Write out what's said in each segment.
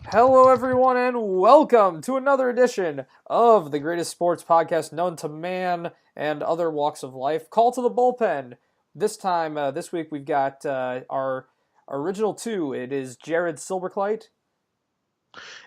Hello, everyone, and welcome to another edition of the greatest sports podcast known to man and other walks of life. Call to the bullpen. This week, we've got our original two. It is Jared Silberkleit.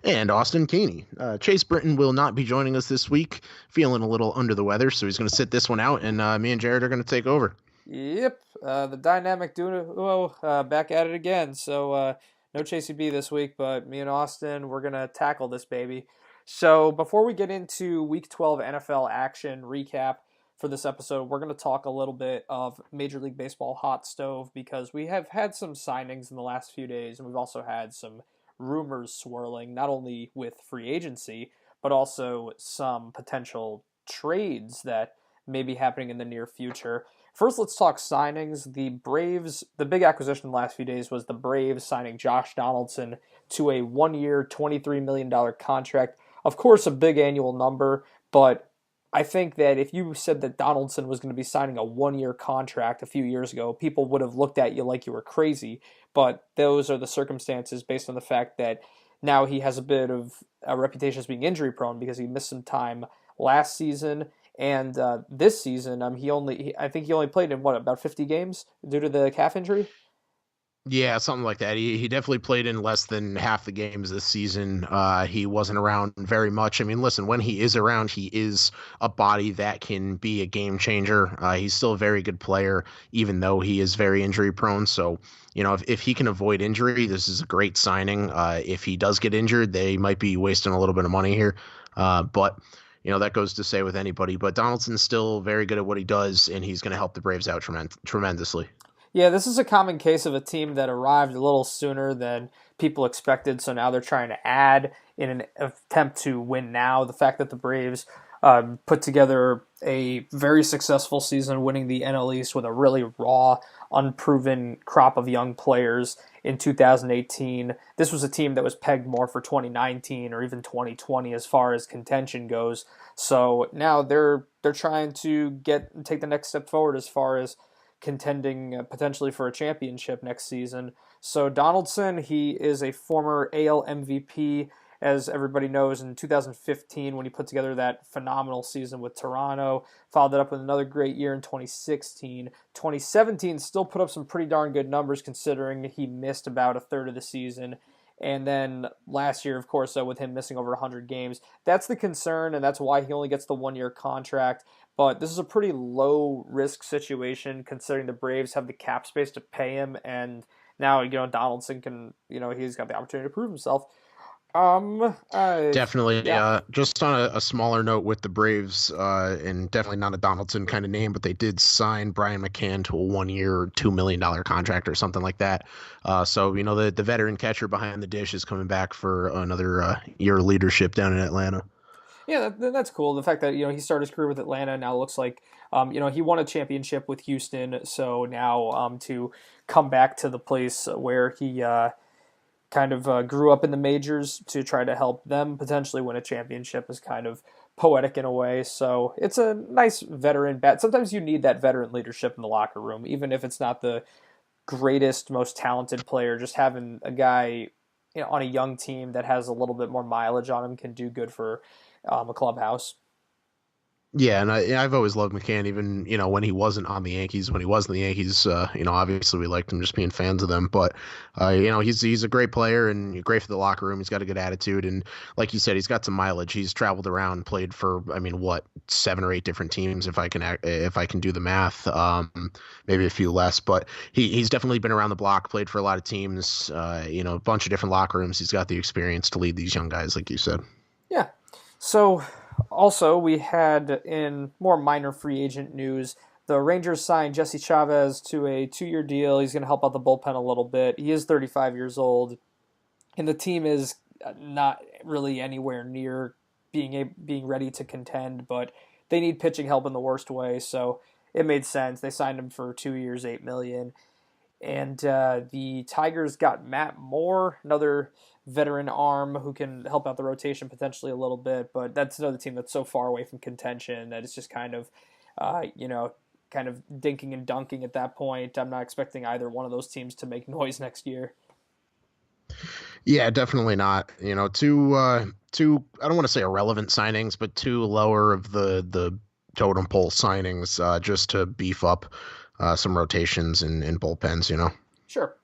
And Austin Keeney. Chase Britton will not be joining us this week, feeling a little under the weather, so he's going to sit this one out, and me and Jared are going to take over. Yep, the dynamic duo back at it again. So no Chasey B this week, but me and Austin, we're gonna tackle this baby. So before we get into Week 12 NFL action recap for this episode, we're gonna talk a little bit of Major League Baseball hot stove because we have had some signings in the last few days, and we've also had some rumors swirling, not only with free agency but also some potential trades that may be happening in the near future. First, let's talk signings. The Braves, the big acquisition the last few days was the Braves signing Josh Donaldson to a 1 year, $23 million contract. Of course, a big annual number, but I think that if you said that Donaldson was going to be signing a 1 year contract a few years ago, people would have looked at you like you were crazy. But those are the circumstances based on the fact that now he has a bit of a reputation as being injury prone because he missed some time last season. And this season, I think he only played in about 50 games due to the calf injury. Yeah, something like that. He definitely played in less than half the games this season. He wasn't around very much. I mean, listen, when he is around, he is a body that can be a game changer. He's still a very good player, even though he is very injury prone. So, if he can avoid injury, this is a great signing. If he does get injured, they might be wasting a little bit of money here. But that goes to say with anybody. But Donaldson's still very good at what he does, and he's going to help the Braves out tremendously. Yeah, this is a common case of a team that arrived a little sooner than people expected, so now they're trying to add in an attempt to win now. The fact that the Braves put together a very successful season, winning the NL East with a really raw, unproven crop of young players in 2018. This was a team that was pegged more for 2019 or even 2020 as far as contention goes. So now they're trying to take the next step forward as far as contending potentially for a championship next season. So Donaldson, he is a former AL MVP, as everybody knows, in 2015 when he put together that phenomenal season with Toronto. Followed that up with another great year in 2016. 2017 still put up some pretty darn good numbers considering he missed about a third of the season. And then last year, of course, with him missing over 100 games, that's the concern, and that's why he only gets the 1 year contract. But this is a pretty low risk situation considering the Braves have the cap space to pay him, and now Donaldson can he's got the opportunity to prove himself. Um, uh, Definitely. yeah, Just on a smaller note with the Braves, and definitely not a Donaldson kind of name, but they did sign Brian McCann to a 1 year, $2 million contract or something like that. So the veteran catcher behind the dish is coming back for another year of leadership down in Atlanta. yeah, that's cool. The fact that he started his career with Atlanta now looks like he won a championship with Houston, so now to come back to the place where he kind of grew up in the majors to try to help them potentially win a championship is kind of poetic in a way. So it's a nice veteran bat. Sometimes you need that veteran leadership in the locker room, even if it's not the greatest, most talented player. Just having a guy on a young team that has a little bit more mileage on him can do good for a clubhouse. Yeah, and I've always loved McCann, even when he wasn't on the Yankees. When he was in the Yankees, obviously we liked him just being fans of them. But he's a great player and great for the locker room. He's got a good attitude, and like you said, he's got some mileage. He's traveled around, played for what 7 or 8 different teams, if I can do the math, maybe a few less. But he's definitely been around the block, played for a lot of teams, a bunch of different locker rooms. He's got the experience to lead these young guys, like you said. Yeah. So also we had in more minor free agent news, the Rangers signed Jesse Chavez to a 2 year deal. He's going to help out the bullpen a little bit. He is 35 years old, and the team is not really anywhere near being ready to contend, but they need pitching help in the worst way. So it made sense. They signed him for 2 years, $8 million. And the Tigers got Matt Moore, another veteran arm who can help out the rotation potentially a little bit. But that's another team that's so far away from contention that it's just uh, you know, kind of dinking and dunking at that point. I'm not expecting either one of those teams to make noise next year. Yeah, definitely not. Two I don't want to say irrelevant signings, but two lower of the totem pole signings, just to beef up some rotations and bullpens. Sure.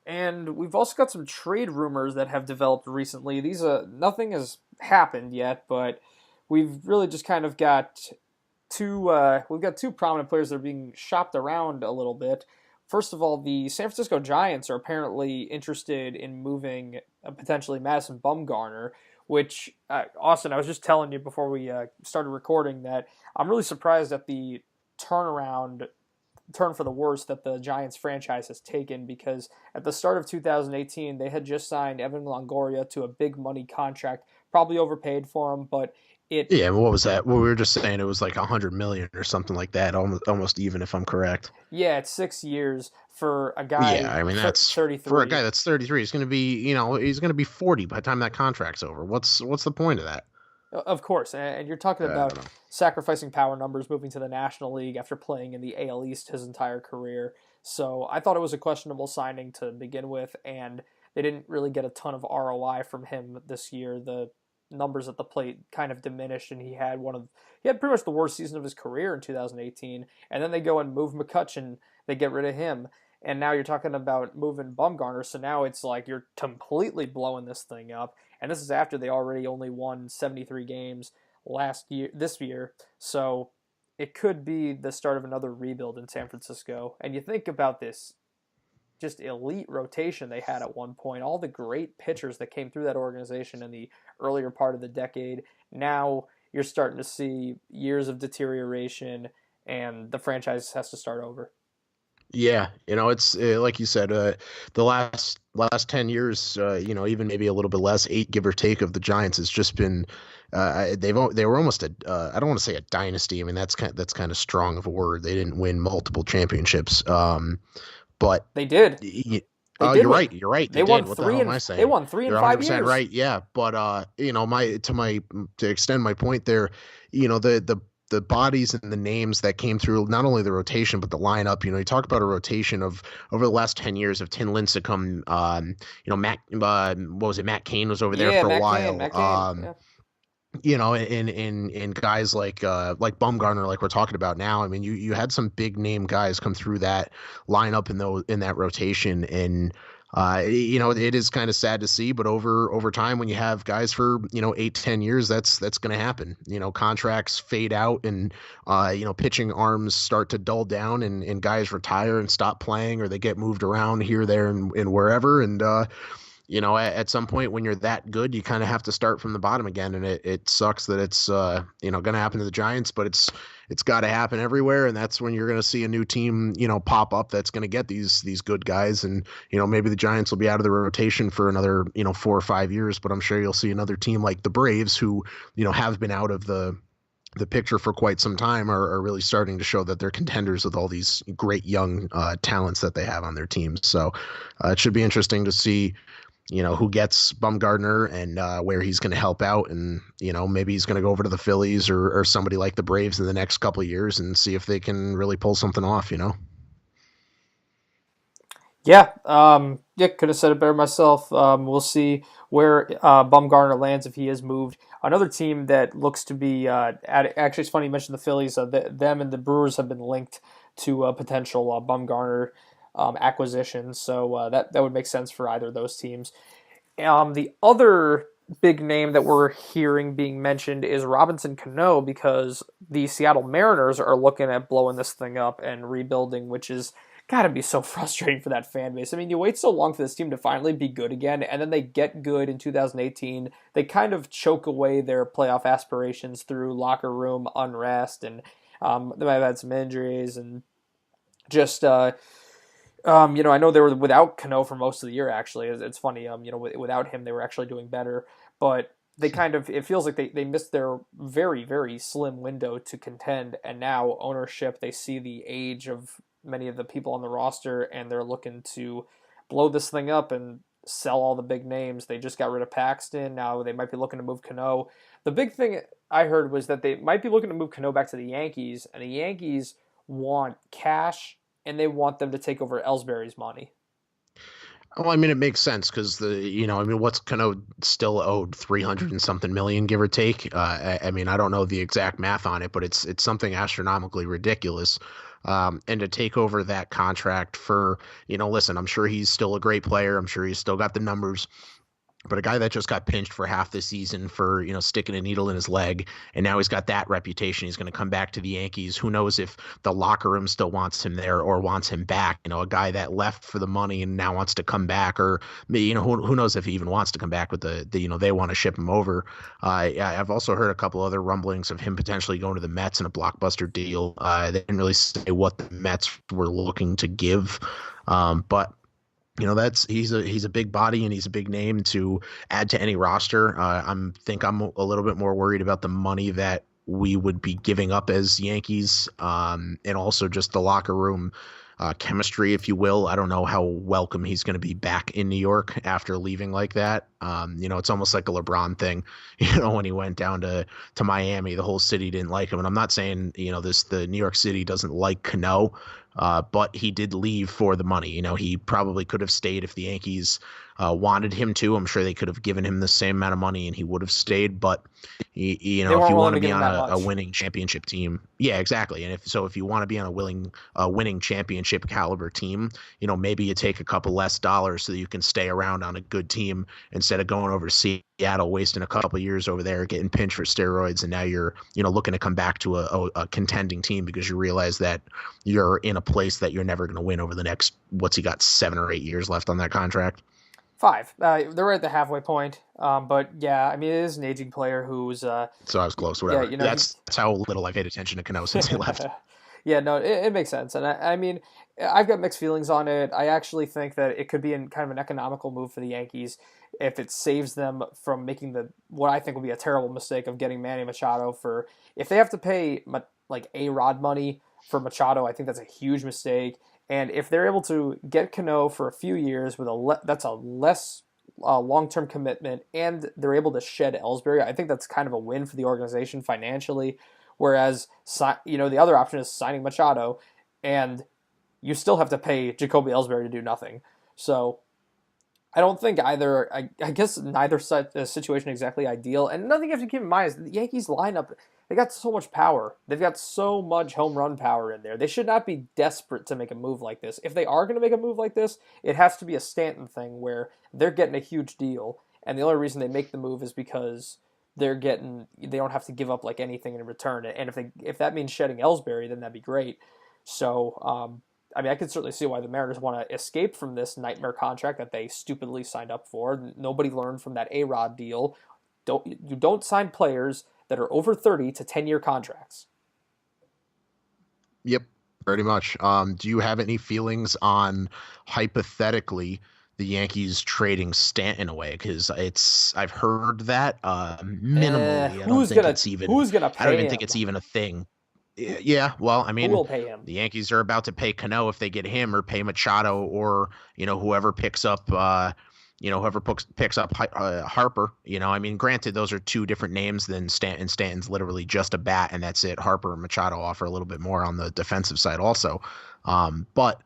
And we've also got some trade rumors that have developed recently. These nothing has happened yet, but we've really just kind of got we've got two prominent players that are being shopped around a little bit. First of all, the San Francisco Giants are apparently interested in moving potentially Madison Bumgarner, which Austin, I was just telling you before we started recording that I'm really surprised at the turnaround turn for the worse that the Giants franchise has taken, because at the start of 2018 they had just signed Evan Longoria to a big money contract, probably overpaid for him, but it Yeah, what was that? Well, we were just saying it was like 100 million or something like that, almost even if I'm correct. yeah, it's 6 years for a Yeah, guy I mean that's for a 33. guy that's 33. He's gonna be 40 by the time that contract's over. What's the point of that? Of course, and you're talking I about don't know. sacrificing power numbers, moving to the National League after playing in the AL East his entire career. So I thought it was a questionable signing to begin with, and they didn't really get a ton of ROI from him this year. The numbers at the plate kind of diminished, and he had pretty much the worst season of his career in 2018. And then they go and move McCutchen, they get rid of him, and now you're talking about moving Bumgarner. So now it's like you're completely blowing this thing up, and this is after they already only won 73 games this year. So it could be the start of another rebuild in San Francisco. And you think about this just elite rotation they had at one point, all the great pitchers that came through that organization in the earlier part of the decade. Now you're starting to see years of deterioration, and the franchise has to start over. Yeah, it's like you said, the last 10 years, even maybe a little bit less, eight give or take of the Giants has just been, they were almost I don't want to say a dynasty. I mean that's kind of strong of a word. They didn't win multiple championships, but They did. y- They oh, did you're win. right. You're right. They They won did. What the three hell am and I they saying? won three in You're 5 100% years. right. Yeah, but to extend my point there, the bodies and the names that came through not only the rotation but the lineup. You talk about a rotation of over the last 10 years of Tin Lincecum. Matt. What was it? Matt Cain was over there Yeah, for a Matt Cain. while. Matt Cain. Yeah. In guys like Bumgarner, like we're talking about now. I mean, you had some big name guys come through that lineup in that rotation, and it is kind of sad to see, but over time, when you have guys for 8-10 years, that's going to happen. Contracts fade out, and pitching arms start to dull down, and guys retire and stop playing, or they get moved around here, there, and wherever, and at some point when you're that good, you kind of have to start from the bottom again. And it sucks that it's, going to happen to the Giants, but it's got to happen everywhere. And that's when you're going to see a new team, pop up that's going to get these good guys. And, maybe the Giants will be out of the rotation for another, 4 or 5 years, but I'm sure you'll see another team like the Braves who, have been out of the picture for quite some time are really starting to show that they're contenders with all these great young talents that they have on their teams. So it should be interesting to see who gets Bumgarner and where he's going to help out. And, maybe he's going to go over to the Phillies or somebody like the Braves in the next couple of years and see if they can really pull something off. Yeah, yeah, could have said it better myself. We'll see where Bumgarner lands if he is moved. Another team that looks to be actually, it's funny you mentioned the Phillies. Them and the Brewers have been linked to a potential Bumgarner acquisition, so that would make sense for either of those teams. The other big name that we're hearing being mentioned is Robinson Cano, because the Seattle Mariners are looking at blowing this thing up and rebuilding, which is got to be so frustrating for that fan base. I mean, you wait so long for this team to finally be good again, and then they get good in 2018. They kind of choke away their playoff aspirations through locker room unrest, and they might have had some injuries and just I know they were without Cano for most of the year. Actually, it's funny. Without him, they were actually doing better. But they kind of it feels like they missed their very very slim window to contend. And now ownership, they see the age of many of the people on the roster, and they're looking to blow this thing up and sell all the big names. They just got rid of Paxton. Now they might be looking to move Cano. The big thing I heard was that they might be looking to move Cano back to the Yankees, and the Yankees want cash and they want them to take over Ellsbury's money. Well, I mean, it makes sense because I mean, what's Cano still owed 300 and something million, give or take. I mean, I don't know the exact math on it, but it's something astronomically ridiculous. And to take over that contract for, listen, I'm sure he's still a great player. I'm sure he's still got the numbers. But a guy that just got pinched for half the season for, sticking a needle in his leg, and now he's got that reputation. He's going to come back to the Yankees. Who knows if the locker room still wants him there or wants him back? A guy that left for the money and now wants to come back, or who knows if he even wants to come back with they want to ship him over. I've also heard a couple other rumblings of him potentially going to the Mets in a blockbuster deal. They didn't really say what the Mets were looking to give, but that's he's a big body and he's a big name to add to any roster. I'm a little bit more worried about the money that we would be giving up as Yankees, and also just the locker room chemistry, if you will. I don't know how welcome he's going to be back in New York after leaving like that. It's almost like a LeBron thing. When he went down to Miami, the whole city didn't like him. And I'm not saying the New York City doesn't like Cano. But he did leave for the money. He probably could have stayed if the Yankees wanted him to. I'm sure they could have given him the same amount of money and he would have stayed. But if They you weren't willing want to to give be him on that a much. winning championship team, yeah, exactly. And if you want to be on a winning championship caliber team, maybe you take a couple less dollars so that you can stay around on a good team instead of going over to Seattle, wasting a couple of years over there, getting pinched for steroids, and now you're looking to come back to a contending team because you realize that you're in a place that you're never going to win over the next, what's he got, 7 or 8 years left on that contract. 5. They're right at the halfway point. But yeah, I mean, it is an aging player who's So I was close, yeah, whatever. That's how little I paid attention to Cano since he left. yeah, no, it makes sense, and I mean, I've got mixed feelings on it. I actually think that it could be kind of an economical move for the Yankees if it saves them from making what I think will be a terrible mistake of getting Manny Machado for if they have to pay like A-Rod money for Machado. I think that's a huge mistake, and if they're able to get Cano for a few years with that's a less long-term commitment, and they're able to shed Ellsbury, I think that's kind of a win for the organization financially. Whereas, the other option is signing Machado, and you still have to pay Jacoby Ellsbury to do nothing. So I don't think either. I guess neither situation exactly ideal. And another thing you have to keep in mind is the Yankees lineup. They got so much power. They've got so much home run power in there. They should not be desperate to make a move like this. If they are going to make a move like this, it has to be a Stanton thing where they're getting a huge deal, and the only reason they make the move is because they don't have to give up like anything in return. And if that means shedding Ellsbury, then that'd be great. So I mean, I could certainly see why the Mariners want to escape from this nightmare contract that they stupidly signed up for. Nobody learned from that A-Rod deal. You don't sign players that are over 30 to 10-year contracts. Yep, pretty much. Do you have any feelings on, hypothetically, the Yankees trading Stanton away? Because I've heard that minimally. Who's gonna I don't pay even think him? it's even a thing. Yeah, well, I Who mean, will pay him? the Yankees are about to pay Cano if they get him, or pay Machado, or whoever picks up Harper. I mean, granted, those are two different names than Stanton. Stanton's literally just a bat, and that's it. Harper and Machado offer a little bit more on the defensive side, also. But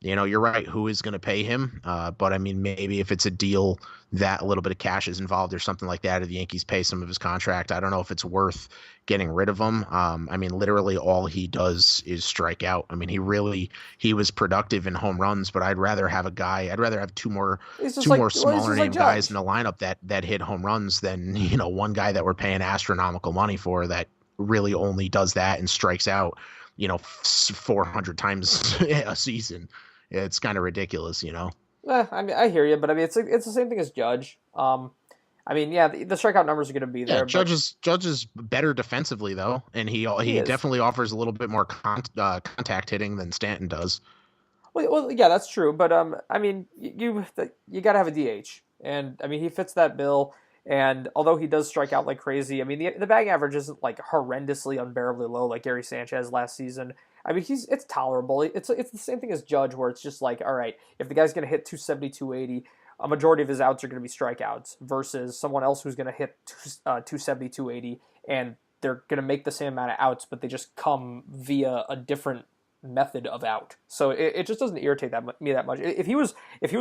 you're right. Who is going to pay him? But I mean, maybe if it's a deal that a little bit of cash is involved or something like that, or the Yankees pay some of his contract, I don't know if it's worth getting rid of him. I mean, literally all he does is strike out. I mean, he was productive in home runs, but I'd rather have two more It's smaller just like name guys in Judge. the lineup that hit home runs than one guy that we're paying astronomical money for that really only does that and strikes out 400 times a season. It's kind of ridiculous. I mean, I hear you, but I mean, it's the same thing as Judge. I mean, yeah, the strikeout numbers are going to be Yeah, there, but Judge is better defensively though, and he he is. definitely offers a little bit more contact hitting than Stanton does. Well, yeah, that's true, but I mean, you got to have a DH, and I mean, he fits that bill. And although he does strike out like crazy, I mean, the batting average isn't like horrendously unbearably low like Gary Sanchez last season. I mean, it's tolerable. It's the same thing as Judge, where it's just like, all right, if the guy's going to hit 270, 280, a majority of his outs are going to be strikeouts versus someone else who's going to hit 270, 280, and they're going to make the same amount of outs, but they just come via a different method of out. So it just doesn't irritate me that much. If he was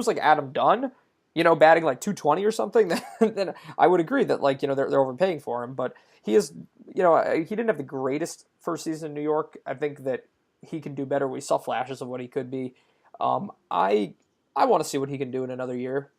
like Adam Dunn, batting like 220 or something, then I would agree that like they're overpaying for him. But he is he didn't have the greatest first season in New York. I think that he can do better. We saw flashes of what he could be. I want to see what he can do in another year.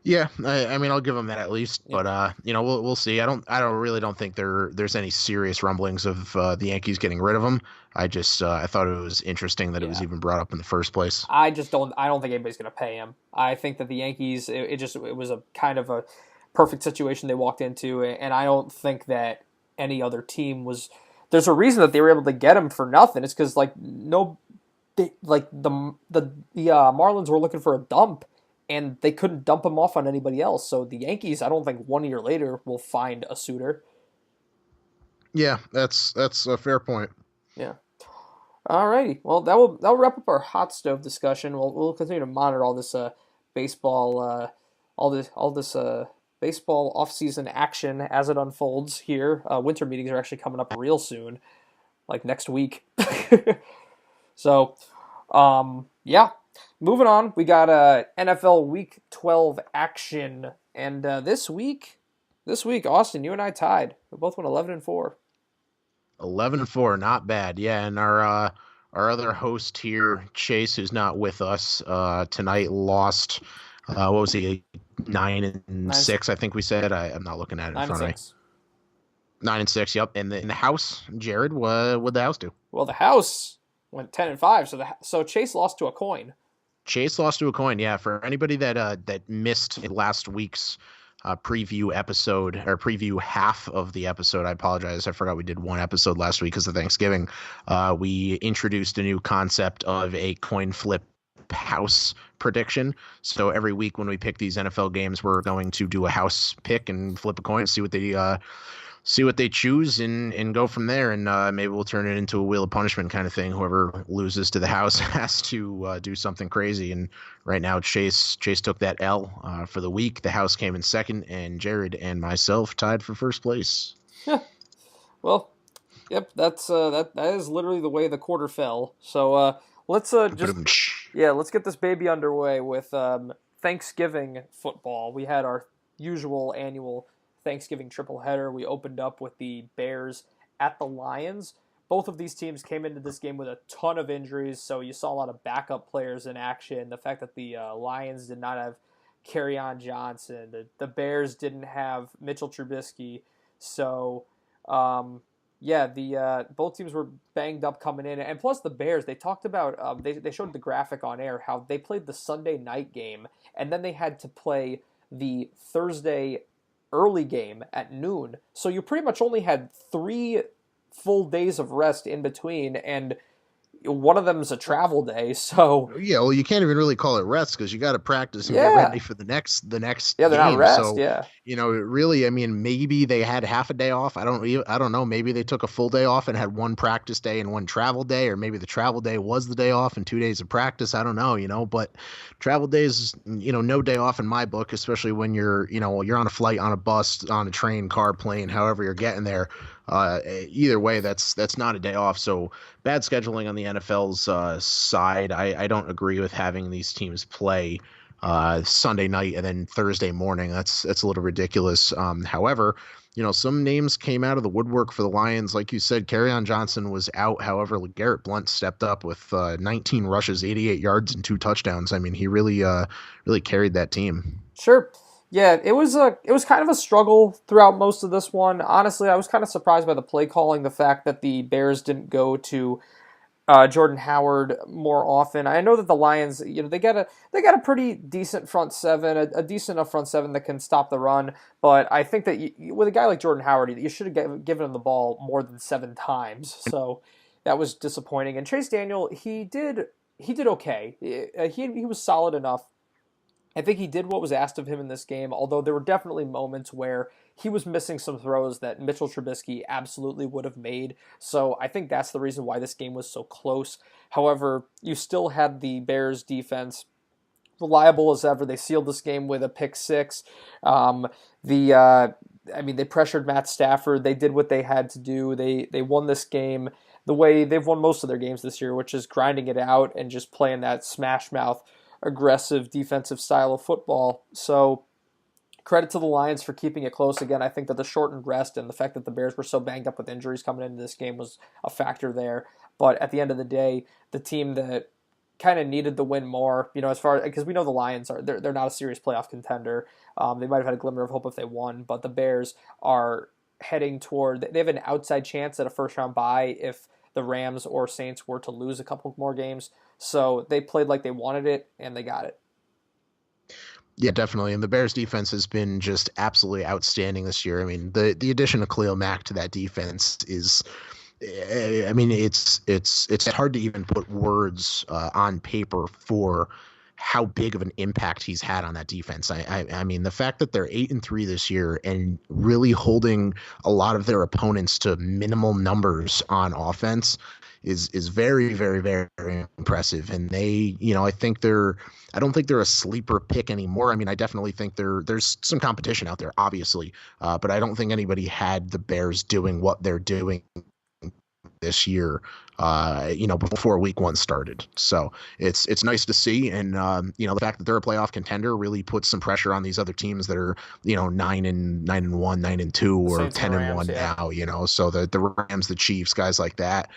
Yeah, I mean, I'll give him that at least, Yeah. but we'll see. I don't think there's any serious rumblings of the Yankees getting rid of him. I thought it was interesting that it was Yeah. even brought up in the first place. I don't think anybody's going to pay him. I think that the Yankees, it was a kind of a perfect situation they walked into, and I don't think that any other team was. There's a reason that they were able to get him for nothing. It's because like no, like the Marlins were looking for a dump, and they couldn't dump him off on anybody else. So the Yankees, I don't think 1 year later will find a suitor. Yeah, that's a fair point. Yeah. Alrighty. Well, that'll wrap up our hot stove discussion. We'll continue to monitor all this baseball all this baseball offseason action as it unfolds here. Winter meetings are actually coming up real soon, like next week. So, yeah. Moving on, we got NFL Week 12 action, and this week, Austin, you and I tied. We both went 11-4. 11-4, not bad. Yeah, and our other host here, Chase, who's not with us tonight, lost. What was he? 9-6, I think we said. I'm not looking at it in Nine and front of me. six. 9-6. Yep. And in the house, Jared, what the house do? Well, the house went 10-5, so Chase lost to a coin. Chase lost to a coin. Yeah, for anybody that missed last week's preview episode or preview half of the episode, I apologize. I forgot we did one episode last week because of Thanksgiving. We introduced a new concept of a coin flip house prediction. So every week when we pick these NFL games, we're going to do a house pick and flip a coin, see what they choose and go from there. And maybe we'll turn it into a wheel of punishment kind of thing. Whoever loses to the house has to do something crazy. And right now, Chase took that L for the week. The house came in second, and Jared and myself tied for first place. Well, yep, that is literally the way the quarter fell. So let's let's get this baby underway with Thanksgiving football. We had our usual annual Thanksgiving triple header. We opened up with the Bears at the Lions. Both of these teams came into this game with a ton of injuries, so you saw a lot of backup players in action. The fact that the Lions did not have Kerryon Johnson, the Bears didn't have Mitchell Trubisky, so the both teams were banged up coming in, and plus the Bears. They talked about they showed the graphic on air how they played the Sunday night game, and then they had to play the Thursday early game at noon. So you pretty much only had 3 full days of rest in between, and one of them is a travel day. So yeah, well, you can't even really call it rest because you got to practice and get ready for the next yeah, they're not rest. So yeah, really, I mean, maybe they had half a day off. I don't know. Maybe they took a full day off and had one practice day and one travel day, or maybe the travel day was the day off and 2 days of practice. I don't know. But travel days, no day off in my book, especially when you're on a flight, on a bus, on a train, car, plane, however you're getting there. Either way, that's not a day off. So bad scheduling on the NFL's side. I don't agree with having these teams play Sunday night and then Thursday morning. That's a little ridiculous. However, some names came out of the woodwork for the Lions. Like you said, Kerryon Johnson was out. However, Garrett Blount stepped up with 19 rushes, 88 yards, and 2 touchdowns. I mean, he really carried that team. Sure. Yeah, it was kind of a struggle throughout most of this one. Honestly, I was kind of surprised by the play calling, the fact that the Bears didn't go to Jordan Howard more often. I know that the Lions, they got a pretty decent front seven, a decent enough front seven that can stop the run. But I think that with a guy like Jordan Howard, you should have given him the ball more than 7 times. So that was disappointing. And Chase Daniel, he did okay. He was solid enough. I think he did what was asked of him in this game, although there were definitely moments where he was missing some throws that Mitchell Trubisky absolutely would have made. So I think that's the reason why this game was so close. However, you still had the Bears defense reliable as ever. They sealed this game with a pick 6. They pressured Matt Stafford. They did what they had to do. They won this game. the way they've won most of their games this year, which is grinding it out and just playing that smash mouth, aggressive defensive style of football. So credit to the Lions for keeping it close. Again, I think that the shortened rest and the fact that the Bears were so banged up with injuries coming into this game was a factor there. But at the end of the day, the team that kind of needed the win more, as far because we know the Lions they're not a serious playoff contender. They might have had a glimmer of hope if they won, but the Bears are heading toward. They have an outside chance at a first round bye if the Rams or Saints were to lose a couple more games. So they played like they wanted it and they got it. Yeah, definitely. And the Bears defense has been just absolutely outstanding this year. I mean, the addition of Khalil Mack to that defense is, I mean, it's hard to even put words on paper for how big of an impact he's had on that defense. I mean, the fact that they're 8-3 this year and really holding a lot of their opponents to minimal numbers on offense is very, very, very, very impressive. And they, I don't think they're a sleeper pick anymore. I mean, I definitely think there's some competition out there, obviously, but I don't think anybody had the Bears doing what they're doing this year, before week 1 started. So it's nice to see. And, the fact that they're a playoff contender really puts some pressure on these other teams that are, 9-1, 9-2, or 10-1 now, so the Rams, the Chiefs, guys like that,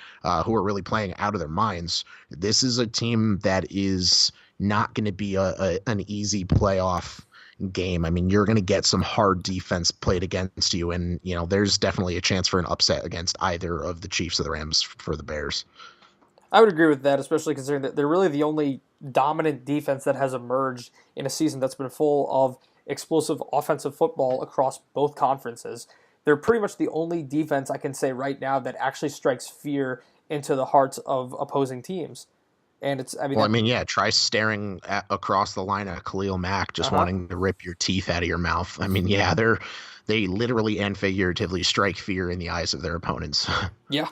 who are really playing out of their minds. This is a team that is not going to be an easy playoff game. I mean, you're going to get some hard defense played against you, and there's definitely a chance for an upset against either of the Chiefs or the Rams for the Bears. I would agree with that, especially considering that they're really the only dominant defense that has emerged in a season that's been full of explosive offensive football across both conferences. They're pretty much the only defense I can say right now that actually strikes fear into the hearts of opposing teams. And try staring across the line at Khalil Mack, just wanting to rip your teeth out of your mouth. I mean, yeah, they literally and figuratively strike fear in the eyes of their opponents. Yeah.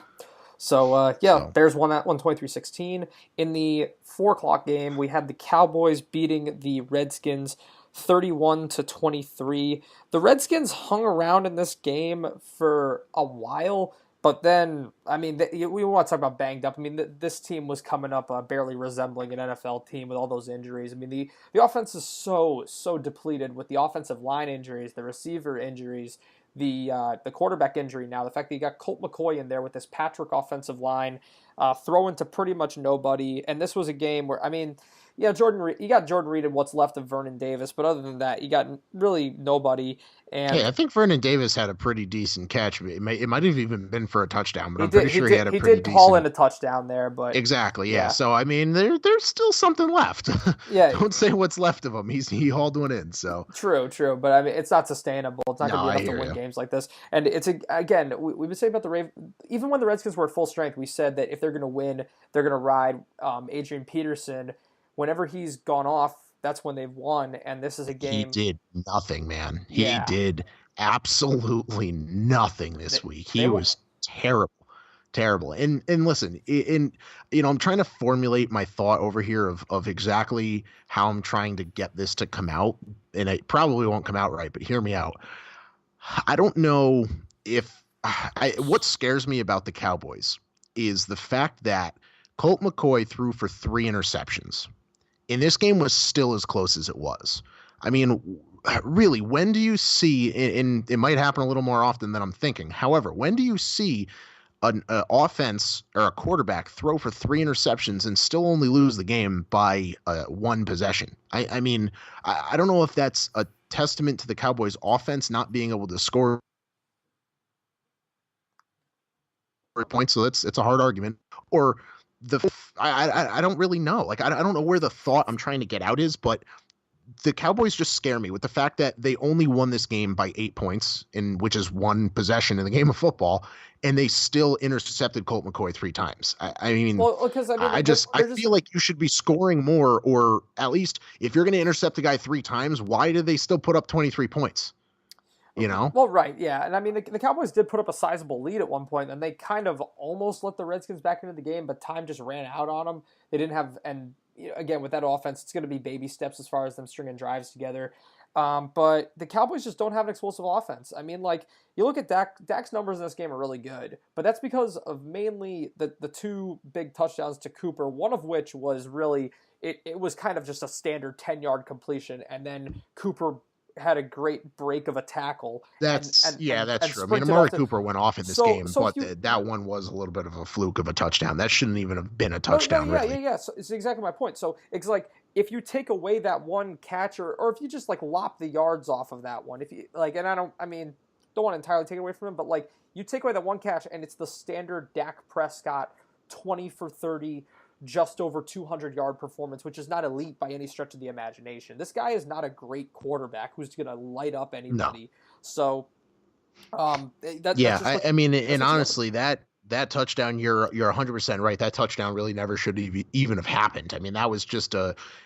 So, Bears won that one 23-16. In the 4:00 game, we had the Cowboys beating the Redskins 31-23. The Redskins hung around in this game for a while. But then, I mean, we want to talk about banged up. I mean, this team was coming up barely resembling an NFL team with all those injuries. I mean, the offense is so depleted with the offensive line injuries, the receiver injuries, the quarterback injury now. The fact that you got Colt McCoy in there with this Patrick offensive line throwing to pretty much nobody. And this was a game where, I mean, you got Jordan Reed and what's left of Vernon Davis, but other than that, you got really nobody. And I think Vernon Davis had a pretty decent catch. It might have even been for a touchdown, but I'm pretty sure he had a pretty decent. He did call in a touchdown there, but exactly, yeah. So I mean, there's still something left. Yeah, don't say what's left of him. He hauled one in. So true, but I mean, it's not sustainable. It's not going to be enough to win games like this. And it's again, we've been saying about the Ravens. Even when the Redskins were at full strength, we said that if they're going to win, they're going to ride Adrian Peterson. Whenever he's gone off, that's when they've won. And this is a game. He did nothing, man. He did absolutely nothing this week. He was terrible. And listen, I'm trying to formulate my thought over here of exactly how I'm trying to get this to come out. And it probably won't come out right, but hear me out. I don't know if what scares me about the Cowboys is the fact that Colt McCoy threw for 3 interceptions. And this game was still as close as it was. I mean, really, when do you see, and it might happen a little more often than I'm thinking. However, when do you see an offense or a quarterback throw for 3 interceptions and still only lose the game by 1 possession? I mean, I don't know if that's a testament to the Cowboys offense not being able to score points. So it's a hard argument, or I don't really know. Like, I don't know where the thought I'm trying to get out is, but the Cowboys just scare me with the fact that they only won this game by 8 points, which is 1 possession in the game of football, and they still intercepted Colt McCoy 3 times. I feel like you should be scoring more, or at least if you're going to intercept a guy 3 times, why did they still put up 23 points? Well, right, yeah. And I mean, the Cowboys did put up a sizable lead at one point, and they kind of almost let the Redskins back into the game, but time just ran out on them. They didn't have, and again, with that offense, it's going to be baby steps as far as them stringing drives together. But the Cowboys just don't have an explosive offense. I mean, like, you look at Dak's numbers in this game are really good, but that's because of mainly the two big touchdowns to Cooper, one of which was really, it was kind of just a standard 10-yard completion, and then Cooper had a great break of a tackle That's and true. I mean, sprinted Amari off the. Cooper went off in this So game, so if but you that one was a little bit of a fluke of a touchdown. That shouldn't even have been a no no touchdown, yeah yeah really. yeah. So it's exactly my point. So it's like if you take away that one catch or if you just like lop the yards off of that one, if you like, and don't want to entirely take it away from him, but like you take away that one catch and it's the standard Dak Prescott 20 for 30, just over 200-yard performance, which is not elite by any stretch of the imagination. This guy is not a great quarterback who's going to light up No. anybody. So that's Yeah, just what I mean, that's and what you have to. honestly, that touchdown, you're 100% right. That touchdown really never should even have happened. I mean, that was just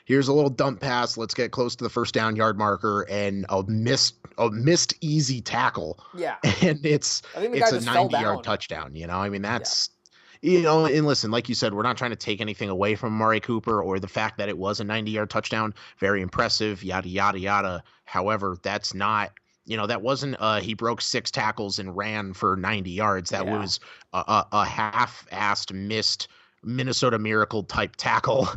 here's a little dump pass. Let's get close to the first down yard marker, and a missed easy tackle, Yeah, and it's I think the guy it's a just fell 90-yard down. touchdown. I mean, Yeah, that's and listen, like you said, we're not trying to take anything away from Amari Cooper or the fact that it was a 90-yard touchdown. Very impressive, yada yada yada. However, that's not. That wasn't he broke 6 tackles and ran for 90 yards. That yeah, was a half-assed missed Minnesota Miracle type tackle,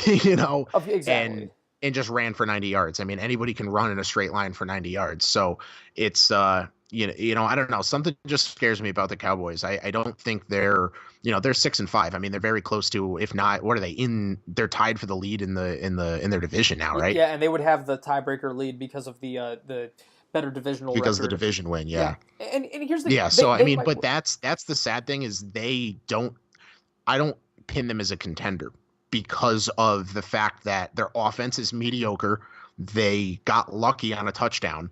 exactly. and just ran for 90 yards. I mean, anybody can run in a straight line for 90 yards. So it's I don't know. Something just scares me about the Cowboys. I don't think they're 6-5. I mean, they're very close to, if not, what are they in? They're tied for the lead in their division now, right? Yeah, and they would have the tiebreaker lead because of the better divisional Because of the record. division win, Yeah, yeah. and here's the thing. Yeah, so I They mean, might. but that's the sad thing is I don't pin them as a contender because of the fact that their offense is mediocre. They got lucky on a touchdown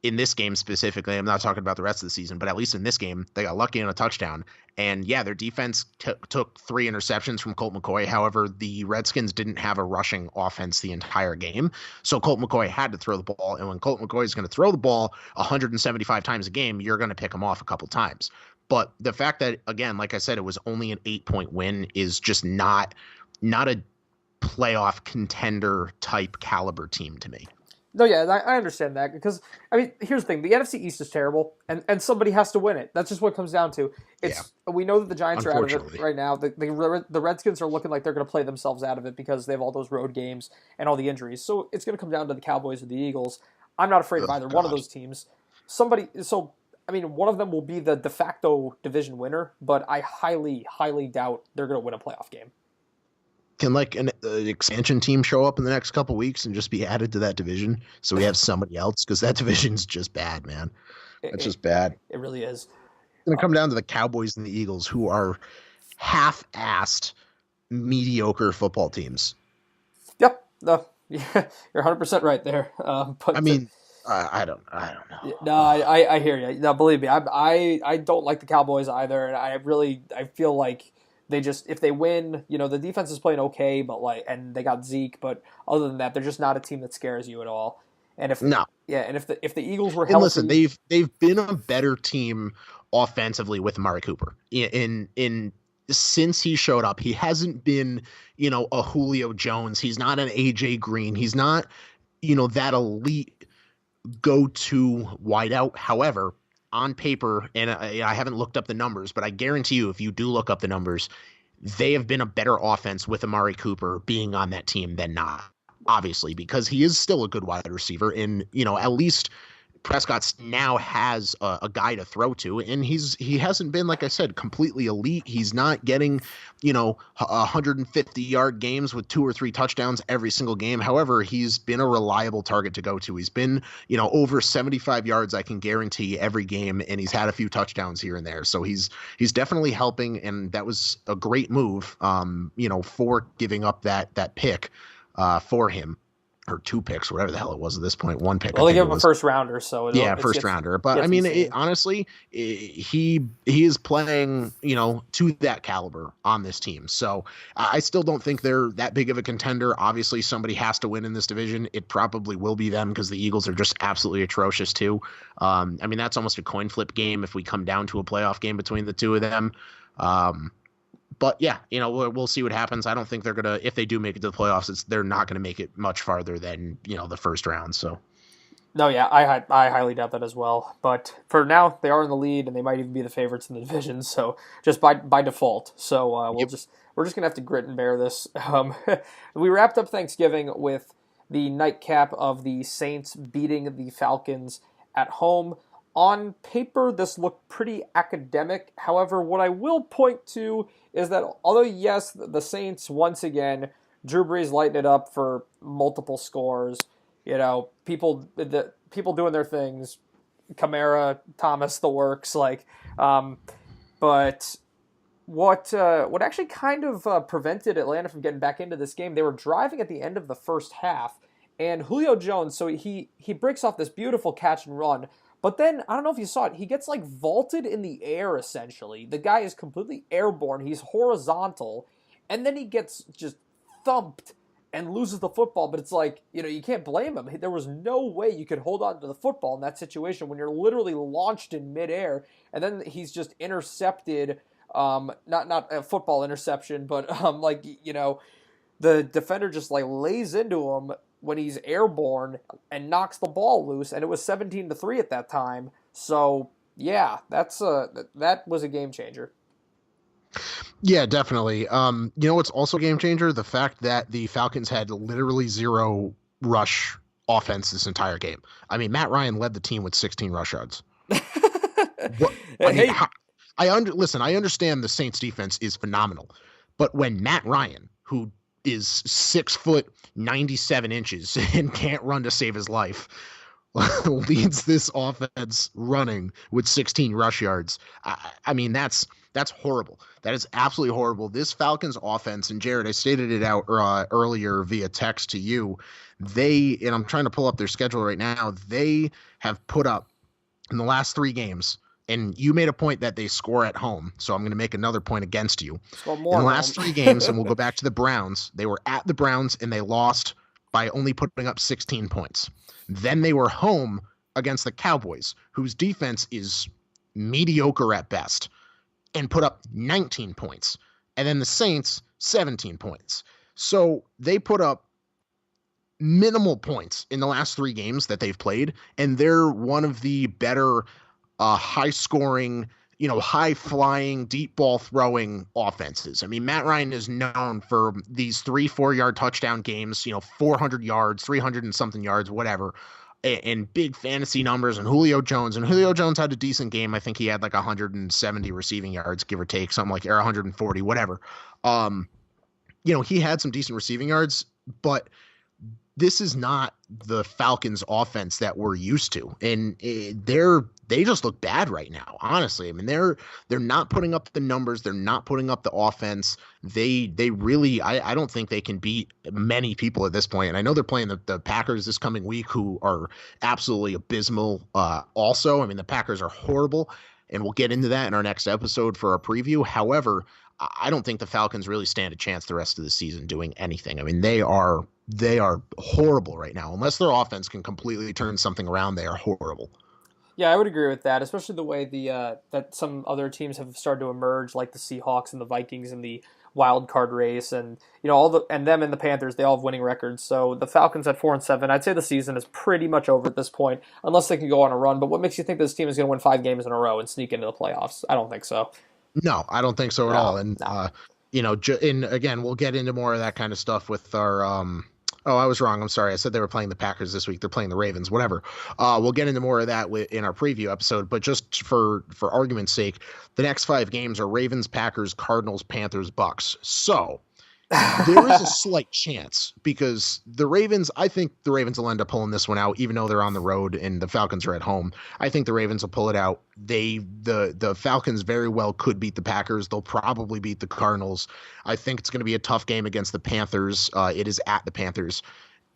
in this game specifically. I'm not talking about the rest of the season, but at least in this game, they got lucky on a touchdown. And yeah, their defense took 3 interceptions from Colt McCoy. However, the Redskins didn't have a rushing offense the entire game. So Colt McCoy had to throw the ball. And when Colt McCoy is going to throw the ball 175 times a game, you're going to pick him off a couple times. But the fact that, again, like I said, it was only an 8-point win is just not a playoff contender type caliber team to me. No, yeah, I understand that because I mean, here's the thing: the NFC East is terrible, and somebody has to win it. That's just what it comes down to. We know that the Giants are out of it right now. The Redskins are looking like they're going to play themselves out of it because they have all those road games and all the injuries. So it's going to come down to the Cowboys or the Eagles. I'm not afraid of either one of those teams. I mean, one of them will be the de facto division winner, but I highly, highly doubt they're going to win a playoff game. Can like an expansion team show up in the next couple weeks and just be added to that division so we have somebody else? Because that division's just bad, man. It's just bad. It really is. It's going to come down to the Cowboys and the Eagles, who are half-assed, mediocre football teams. Yep. No, you're 100% right there. But I mean, I don't know. No, I hear you. No, believe me, I don't like the Cowboys either, and I feel like they just, if they win, the defense is playing okay, but and they got Zeke, but other than that, they're just not a team that scares you at all. And if the Eagles were healthy, and listen, they've been a better team offensively with Amari Cooper in since he showed up. He hasn't been a Julio Jones. He's not an AJ Green. He's not that elite go-to wideout. However, on paper, and I haven't looked up the numbers, but I guarantee you, if you do look up the numbers, they have been a better offense with Amari Cooper being on that team than not. Obviously, because he is still a good wide receiver, and at least Prescott now has a guy to throw to, and he hasn't been, like I said, completely elite. He's not getting 150-yard games with 2 or 3 touchdowns every single game. However, he's been a reliable target to go to. He's been over 75 yards, I can guarantee, every game, and he's had a few touchdowns here and there. So he's definitely helping, and that was a great move for giving up that pick for him. Or 2 picks, whatever the hell it was at this point. 1 pick. Well, they give him a first rounder, so first rounder. But I mean, honestly, he is playing, to that caliber on this team. So I still don't think they're that big of a contender. Obviously, somebody has to win in this division. It probably will be them because the Eagles are just absolutely atrocious too. I mean, that's almost a coin flip game if we come down to a playoff game between the two of them. But yeah, we'll see what happens. I don't think if they do make it to the playoffs, they're not gonna make it much farther than the first round. So No, yeah, I highly doubt that as well. But for now, they are in the lead, and they might even be the favorites in the division. So just by default. So Yep. we're just gonna have to grit and bear this. We wrapped up Thanksgiving with the nightcap of the Saints beating the Falcons at home. On paper, this looked pretty academic. However, what I will point to is that although yes, the Saints once again, Drew Brees lighting it up for multiple scores. People doing their things, Kamara, Thomas, the works. But what actually kind of prevented Atlanta from getting back into this game? They were driving at the end of the first half, and Julio Jones. So he breaks off this beautiful catch and run. But then I don't know if you saw it. He gets like vaulted in the air. Essentially, the guy is completely airborne. He's horizontal, and then he gets just thumped and loses the football. But it's like, you can't blame him. There was no way you could hold on to the football in that situation when you're literally launched in midair, and then he's just intercepted. Not a football interception, but the defender just like lays into him when he's airborne and knocks the ball loose, and it was 17-3 at that time. So yeah, that was a game changer. Yeah, definitely. You know what's also a game changer? The fact that the Falcons had literally zero rush offense this entire game. I mean, Matt Ryan led the team with 16 rush yards. What I mean, Hey, listen. I understand the Saints defense is phenomenal, but when Matt Ryan, who is 6 foot 97 inches and can't run to save his life, leads this offense running with 16 rush yards. I mean, that's horrible. That is absolutely horrible. This Falcons offense, and Jared, I stated it out earlier via text to you. And I'm trying to pull up their schedule right now. They have put up in the last 3 games, and you made a point that they score at home. So I'm going to make another point against you. score In more the at last 3 games, and we'll go back to the Browns, they were at the Browns and they lost by only putting up 16 points. Then they were home against the Cowboys, whose defense is mediocre at best, and put up 19 points. And then the Saints, 17 points. So they put up minimal points in the last 3 games that they've played, and they're one of the better high scoring, high flying, deep ball throwing offenses. I mean, Matt Ryan is known for these 3-4 yard touchdown games, 400 yards, 300 and something yards, whatever, and big fantasy numbers. And Julio Jones had a decent game. I think he had like 170 receiving yards, give or take, something like, or 140, whatever. He had some decent receiving yards, but this is not the Falcons offense that we're used to. And they just look bad right now. Honestly. I mean, they're not putting up the numbers. They're not putting up the offense. They really, I don't think they can beat many people at this point. And I know they're playing the Packers this coming week, who are absolutely abysmal. Also, I mean, the Packers are horrible, and we'll get into that in our next episode for our preview. However, I don't think the Falcons really stand a chance the rest of the season doing anything. I mean, they are horrible right now. Unless their offense can completely turn something around, they are horrible. Yeah, I would agree with that, especially the way that some other teams have started to emerge, like the Seahawks and the Vikings in the wild card race, and them and the Panthers, they all have winning records. So the Falcons at 4-7, I'd say the season is pretty much over at this point, unless they can go on a run. But what makes you think this team is going to win 5 games in a row and sneak into the playoffs? I don't think so. No, I don't think so at all. No, And no. and again, we'll get into more of that kind of stuff with our Oh, I was wrong. I'm sorry. I said they were playing the Packers this week. They're playing the Ravens. Whatever. We'll get into more of that in our preview episode. But just for argument's sake, the next 5 games are Ravens, Packers, Cardinals, Panthers, Bucks. So there is a slight chance, because I think the Ravens will end up pulling this one out, even though they're on the road and the Falcons are at home. I think the Ravens will pull it out. The Falcons very well could beat the Packers. They'll probably beat the Cardinals. I think it's going to be a tough game against the Panthers. It is at the Panthers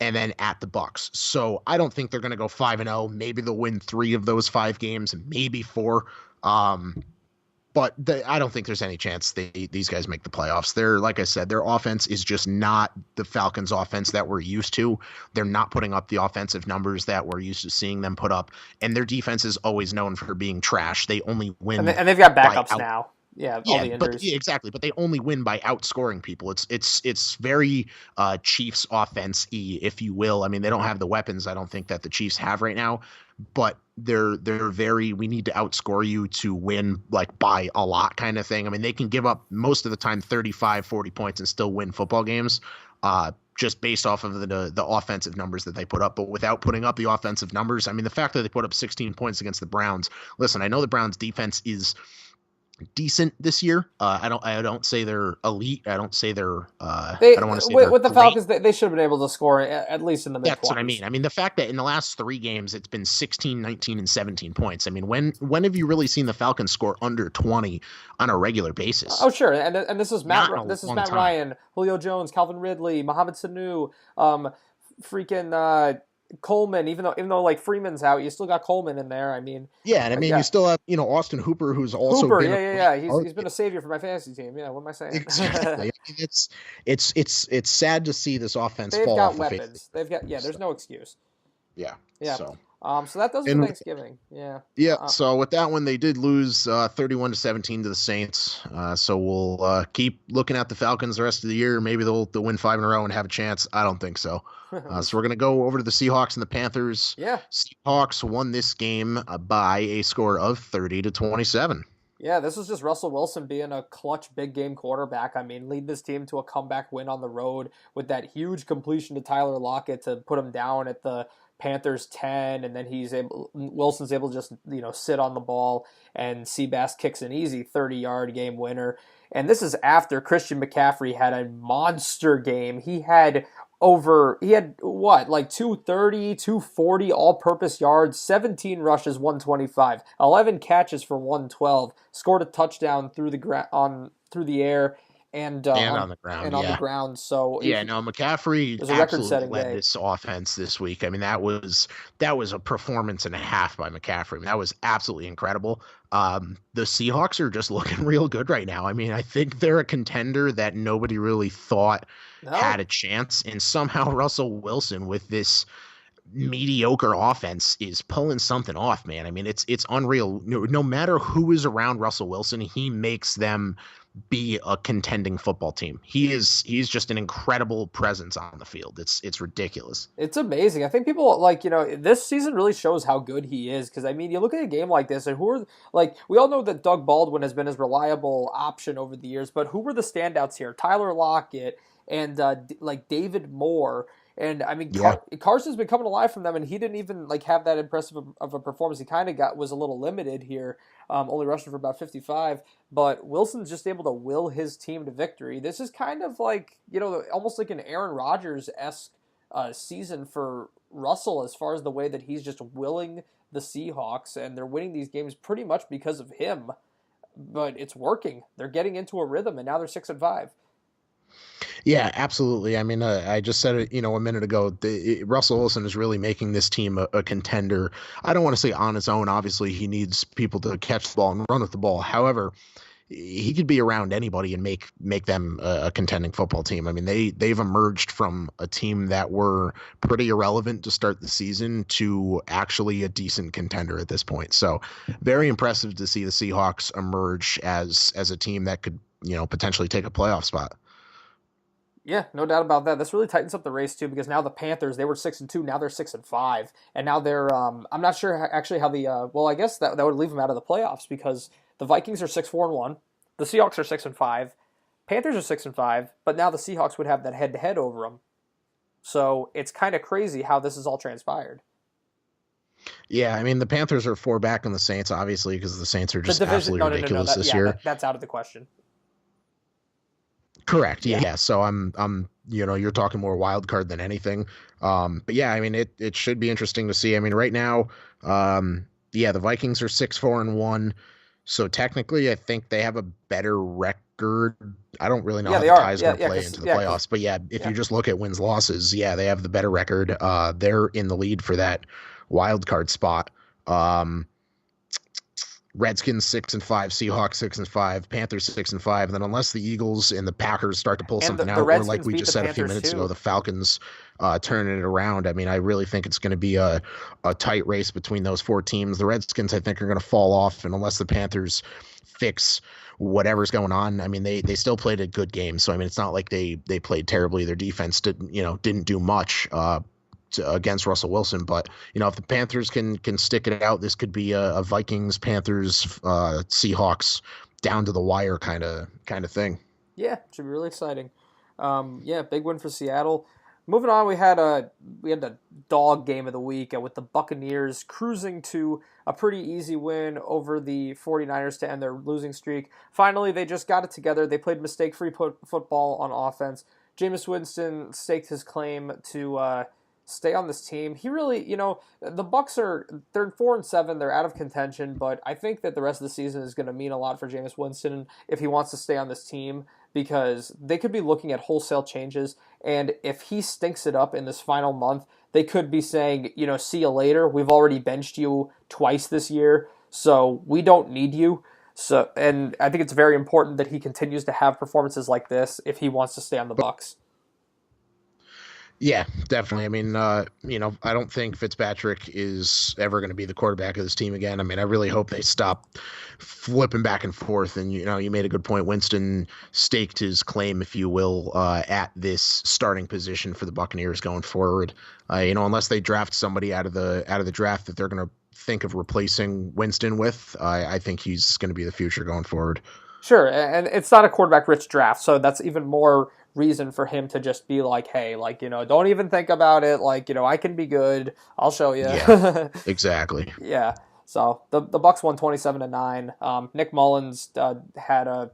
and then at the Bucks. So I don't think they're going to go 5-0. Maybe they'll win 3 of those 5 games, maybe 4. But I don't think there's any chance these guys make the playoffs. Like I said, their offense is just not the Falcons' offense that we're used to. They're not putting up the offensive numbers that we're used to seeing them put up. And their defense is always known for being trash. They only win. And they've got backups now. Yeah, all Yeah, the but injuries. yeah, exactly. But they only win by outscoring people. It's very Chiefs offense y, if you will. I mean, they don't have the weapons I don't think that the Chiefs have right now, but they're very we need to outscore you to win like by a lot kind of thing. I mean, they can give up most of the time 35, 40 points and still win football games. Just based off of the offensive numbers that they put up, but without putting up the offensive numbers, I mean, the fact that they put up 16 points against the Browns. Listen, I know the Browns defense is decent this year. I don't say they're elite. I don't say they're I They don't want to say they're with the great. Falcons, they should have been able to score at least in the mid That's what I twenties. mean. I mean, the fact that in the last 3 games it's been 16, 19, and 17 points. I mean, when have you really seen the Falcons score under 20 on a regular basis? Oh sure, and this is Not in a long Matt time. Ryan, Julio Jones, Calvin Ridley, Mohamed Sanu, freaking Coleman. Even though like Freeman's out, you still got Coleman in there. I mean, Yeah, and I mean, you yeah, still have, Austin Hooper, who's also Hooper. been Yeah, a yeah, great yeah. He's been target. a savior for my fantasy team. Yeah, what am I saying? Exactly. I mean, it's sad to see this offense They've fall got off the face of the weapons. They've got, yeah. earth. There's So, no excuse. yeah. Yeah. So So that does it for and Thanksgiving. Yeah. yeah, so with that one, they did lose 31-17 to the Saints. So we'll keep looking at the Falcons the rest of the year. Maybe they'll win 5 in a row and have a chance. I don't think so. So we're gonna go over to the Seahawks and the Panthers. Yeah. Seahawks won this game by a score of 30-27. Yeah, this was just Russell Wilson being a clutch big game quarterback. I mean, lead this team to a comeback win on the road with that huge completion to Tyler Lockett to put him down at the Panthers 10, and then Wilson's able to just, sit on the ball, and Seabass kicks an easy 30-yard game winner. And this is after Christian McCaffrey had a monster game. He had what, like 230, 240 all-purpose yards, 17 rushes, 125, 11 catches for 112, scored a touchdown through the air and And on the ground, and on the yeah. ground. So Yeah, no, it McCaffrey was a absolutely record-setting led day. this offense this week. I mean, that was a performance and a half by McCaffrey. I mean, that was absolutely incredible. The Seahawks are just looking real good right now. I mean, I think they're a contender that nobody really thought had No, a chance, and somehow Russell Wilson with this mediocre offense is pulling something off, man. I mean, it's unreal. No matter who is around Russell Wilson, he makes them be a contending football team. He's just an incredible presence on the field. It's ridiculous. it's amazing. I think people this season really shows how good he is. Because I mean, you look at a game like this, and we all know that Doug Baldwin has been his reliable option over the years, but who were the standouts here? Tyler Lockett and David Moore. And I mean, Yeah. Carson's been coming alive from them, and he didn't even have that impressive of a performance. He kind of was a little limited here, only rushing for about 55. But Wilson's just able to will his team to victory. This is kind of almost like an Aaron Rodgers esque season for Russell, as far as the way that he's just willing the Seahawks, and they're winning these games pretty much because of him. But it's working. They're getting into a rhythm, and now they're 6-5. Yeah, absolutely. I mean, I just said it, a minute ago. Russell Wilson is really making this team a contender. I don't want to say on his own. Obviously, he needs people to catch the ball and run with the ball. However, he could be around anybody and make them a contending football team. I mean, they've emerged from a team that were pretty irrelevant to start the season to actually a decent contender at this point. So, very impressive to see the Seahawks emerge as a team that could, potentially take a playoff spot. Yeah, no doubt about that. This really tightens up the race too, because now the Panthers, they were 6-2, now they're 6-5, and now they're I'm not sure actually how well, I guess that would leave them out of the playoffs, because the Vikings are 6-4-1, the Seahawks are 6-5, Panthers are 6-5, but now the Seahawks would have that head to head over them. So it's kind of crazy how this has all transpired. Yeah, I mean the Panthers are 4 back on the Saints, obviously, because the Saints are The just division, absolutely no, ridiculous this year. that's out of the question. Correct. Yeah, Yeah. So you're talking more wild card than anything. But yeah, I mean, it should be interesting to see. I mean, right now, yeah, the Vikings are 6-4-1. So technically, I think they have a better record. I don't really know yeah, how they the are. tie is going to play 'Cause- into the yeah, 'cause- playoffs. But yeah, if yeah. you just look at wins losses, yeah, they have the better record. They're in the lead for that wild card spot. Redskins 6-5, Seahawks 6-5, Panthers 6-5. And then unless the Eagles and the Packers start to pull And something the out, or like Redskins we beat just the said a few Panthers minutes ago, too. the Falcons turning it around. I mean, I really think it's going to be a tight race between those four teams. The Redskins, I think, are going to fall off, and unless the Panthers fix whatever's going on, I mean, they still played a good game. So I mean, it's not like they played terribly. Their defense didn't do much. Against Russell Wilson, but if the Panthers can stick it out, this could be a Vikings, Panthers, Seahawks down to the wire kind of thing. Yeah, should be really exciting. Yeah, big win for Seattle. Moving on, we had the dog game of the week with the Buccaneers cruising to a pretty easy win over the 49ers to end their losing streak. Finally, they just got it together. They played mistake-free football on offense. Jameis Winston staked his claim to stay on this team. He really, the Bucs they're 4-7. They're out of contention, but I think that the rest of the season is going to mean a lot for Jameis Winston if he wants to stay on this team, because they could be looking at wholesale changes. And if he stinks it up in this final month, they could be saying, see you later. We've already benched you twice this year, so we don't need you. So, and I think it's very important that he continues to have performances like this if he wants to stay on the Bucs. Yeah, definitely. I mean, I don't think Fitzpatrick is ever going to be the quarterback of this team again. I mean, I really hope they stop flipping back and forth. And, you made a good point. Winston staked his claim, if you will, at this starting position for the Buccaneers going forward. Unless they draft somebody out of the draft that they're going to think of replacing Winston with, I think he's going to be the future going forward. Sure, and it's not a quarterback-rich draft, so that's even more reason for him to just be like, hey, don't even think about it. I can be good. I'll show you. Yeah, exactly. Yeah. So the Bucs won 27-9. Nick Mullins had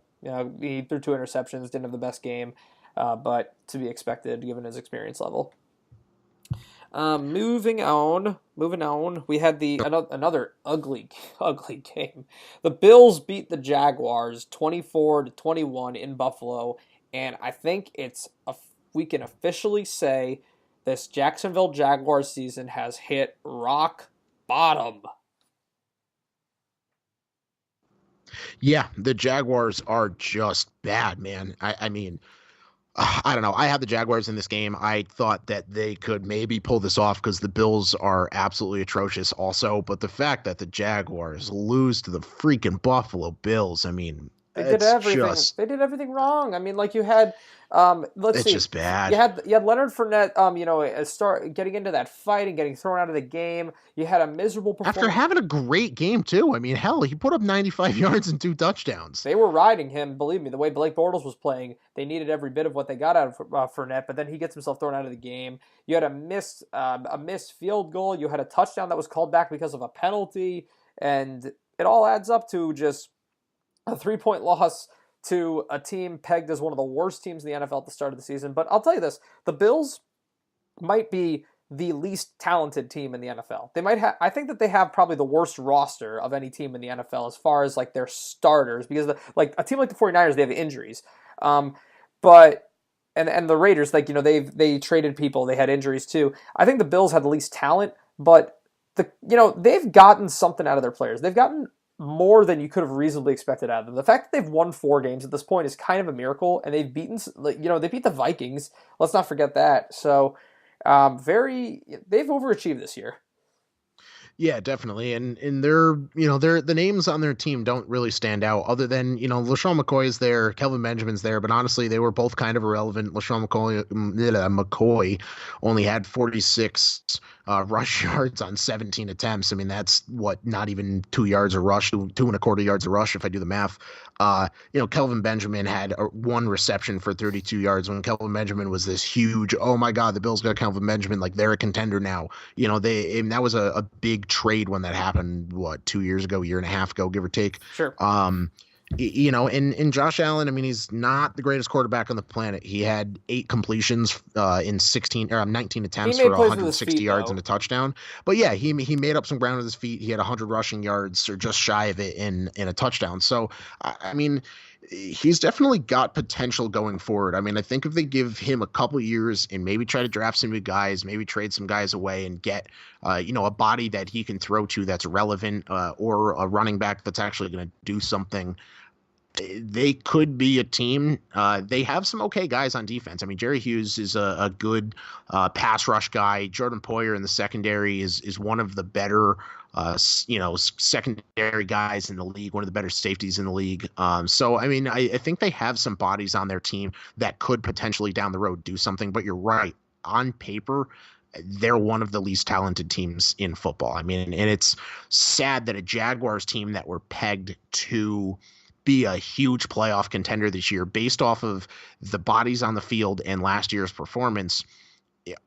he threw two interceptions, didn't have the best game, but to be expected given his experience level. Moving on. We had another ugly, ugly game. The Bills beat the Jaguars 24-21 in Buffalo, and I think we can officially say this Jacksonville Jaguars season has hit rock bottom. Yeah, the Jaguars are just bad, man. I mean, I don't know. I had the Jaguars in this game. I thought that they could maybe pull this off because the Bills are absolutely atrocious also. But the fact that the Jaguars lose to the freaking Buffalo Bills, I mean, They did everything. They did everything wrong. I mean, you had, let's it's see, just bad. You had Leonard Fournette, start getting into that fight and getting thrown out of the game. You had a miserable performance After having a great game too. I mean, hell, he put up 95 yards and 2 touchdowns. They were riding him. Believe me, the way Blake Bortles was playing, they needed every bit of what they got out of Fournette. But then he gets himself thrown out of the game. You had a missed field goal. You had a touchdown that was called back because of a penalty, and it all adds up to just a 3-point loss to a team pegged as one of the worst teams in the NFL at the start of the season. But I'll tell you this, the Bills might be the least talented team in the NFL. I think that they have probably the worst roster of any team in the NFL as far as their starters, because a team like the 49ers, they have injuries. But the Raiders, they traded people, they had injuries too. I think the Bills had the least talent, but they've gotten something out of their players. They've gotten more than you could have reasonably expected out of them. The fact that they've won 4 games at this point is kind of a miracle, and they've beaten, they beat the Vikings. Let's not forget that. So, they've overachieved this year. Yeah, definitely. And they're the names on their team don't really stand out other than, LaShawn McCoy is there, Kelvin Benjamin's there, but honestly, they were both kind of irrelevant. LaShawn McCoy only had 46 rush yards on 17 attempts. I mean, that's not even 2 yards a rush, 2.25 yards a rush if I do the math. Kelvin Benjamin had 1 reception for 32 yards when Kelvin Benjamin was this huge, oh my God, the Bills got Kelvin Benjamin, they're a contender now. And that was a big trade when that happened, 2 years ago, year and a half ago, give or take. Sure. And Josh Allen, I mean, he's not the greatest quarterback on the planet. He had 8 completions in 19 attempts for 160 yards and a touchdown. But yeah, he made up some ground with his feet. He had 100 rushing yards or just shy of it in a touchdown. So, I mean, he's definitely got potential going forward. I mean, I think if they give him a couple years and maybe try to draft some good guys, maybe trade some guys away and get, a body that he can throw to that's relevant, or a running back that's actually going to do something, they could be a team. They have some okay guys on defense. I mean, Jerry Hughes is a good pass rush guy. Jordan Poyer in the secondary is one of the better, secondary guys in the league, one of the better safeties in the league. So, I mean, I think they have some bodies on their team that could potentially down the road do something. But you're right. On paper, they're one of the least talented teams in football. I mean, and it's sad that a Jaguars team that were pegged to be a huge playoff contender this year based off of the bodies on the field and last year's performance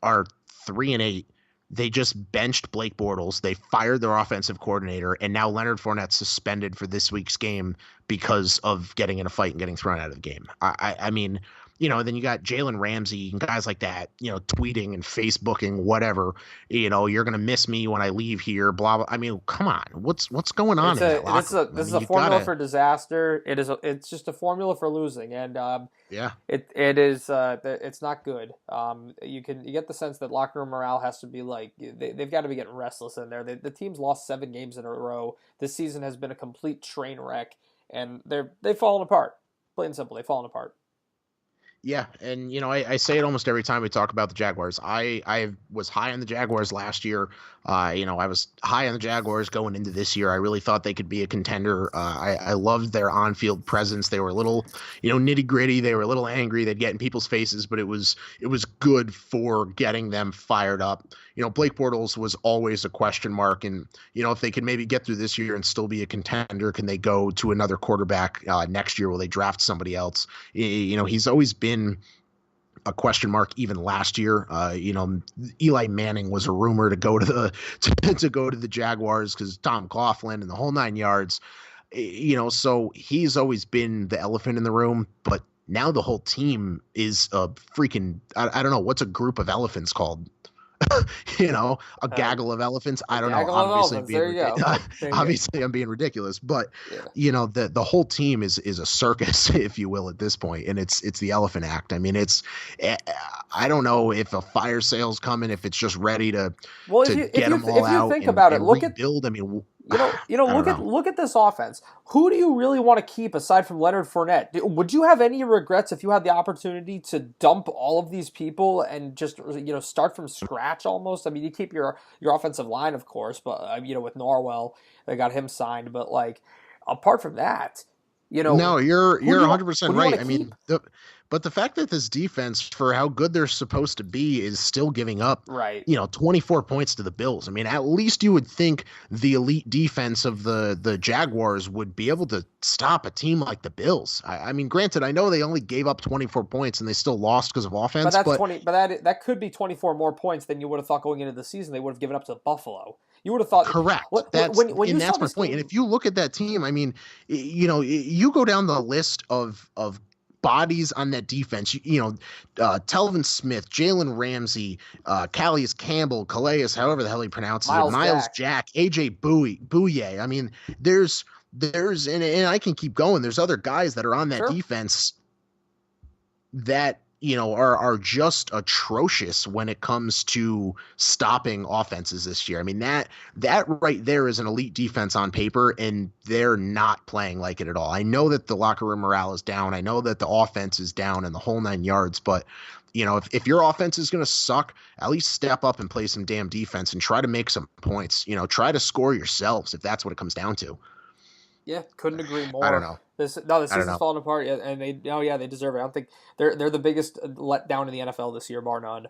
are 3-8. They just benched Blake Bortles. They fired their offensive coordinator, and now Leonard Fournette suspended for this week's game because of getting in a fight and getting thrown out of the game. I mean, then you got Jalen Ramsey and guys like that, tweeting and Facebooking, whatever, you're going to miss me when I leave here, blah, blah. I mean, come on. What's going on in that locker room? This is a formula for disaster. It's just a formula for losing. And, yeah, it's not good. You get the sense that locker room morale has to be like, they've got to be getting restless in there. The team's lost 7 games in a row. This season has been a complete train wreck, and they've fallen apart. Plain and simple, they've fallen apart. Yeah, and I say it almost every time we talk about the Jaguars. I was high on the Jaguars last year. I was high on the Jaguars going into this year. I really thought they could be a contender. I loved their on-field presence. They were a little, nitty-gritty. They were a little angry. They'd get in people's faces, but it was good for getting them fired up. Blake Bortles was always a question mark, and if they could maybe get through this year and still be a contender, can they go to another quarterback next year? Will they draft somebody else? He's always been a question mark even last year. Eli Manning was a rumor to go to the Jaguars because Tom Coughlin and the whole 9 yards. So he's always been the elephant in the room, but now the whole team is a freaking I don't know what's a group of elephants called. A gaggle of elephants. I don't know. Obviously, I'm being ridiculous, but the whole team is a circus, if you will, at this point, and it's the elephant act. I mean, I don't know if a fire sale's coming, if it's just ready to get them all out. If you think about it, look rebuild. I mean. Look at this offense. Who do you really want to keep aside from Leonard Fournette? Would you have any regrets if you had the opportunity to dump all of these people and just start from scratch almost? I mean, you keep your offensive line, of course, but with Norwell, they got him signed. But apart from that, no, you're 100% right. I mean, but the fact that this defense, for how good they're supposed to be, is still giving up, 24 points to the Bills. I mean, at least you would think the elite defense of the Jaguars would be able to stop a team like the Bills. I mean, granted, I know they only gave up 24 points and they still lost because of offense. But that could be 24 more points than you would have thought going into the season. They would have given up to Buffalo. You would have thought correct. That's my point. And if you look at that team, I mean, you go down the list of bodies on that defense, Telvin Smith, Jalen Ramsey, Calais Campbell, Calais, however the hell he pronounces it, Miles Jack, AJ Bouye. I mean, there's and I can keep going. There's other guys that are on that defense that are just atrocious when it comes to stopping offenses this year. I mean, that right there is an elite defense on paper, and they're not playing like it at all. I know that the locker room morale is down. I know that the offense is down in the whole 9 yards, but if your offense is going to suck, at least step up and play some damn defense and try to make some points. Try to score yourselves if that's what it comes down to. Yeah, couldn't agree more. I don't know. This season's falling apart, and they deserve it. I don't think they're the biggest letdown in the NFL this year, bar none.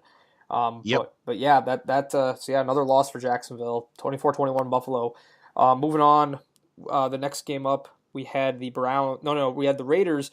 Yep. But yeah, another loss for Jacksonville, 24-21 Buffalo. Moving on, the next game up, we had the Raiders.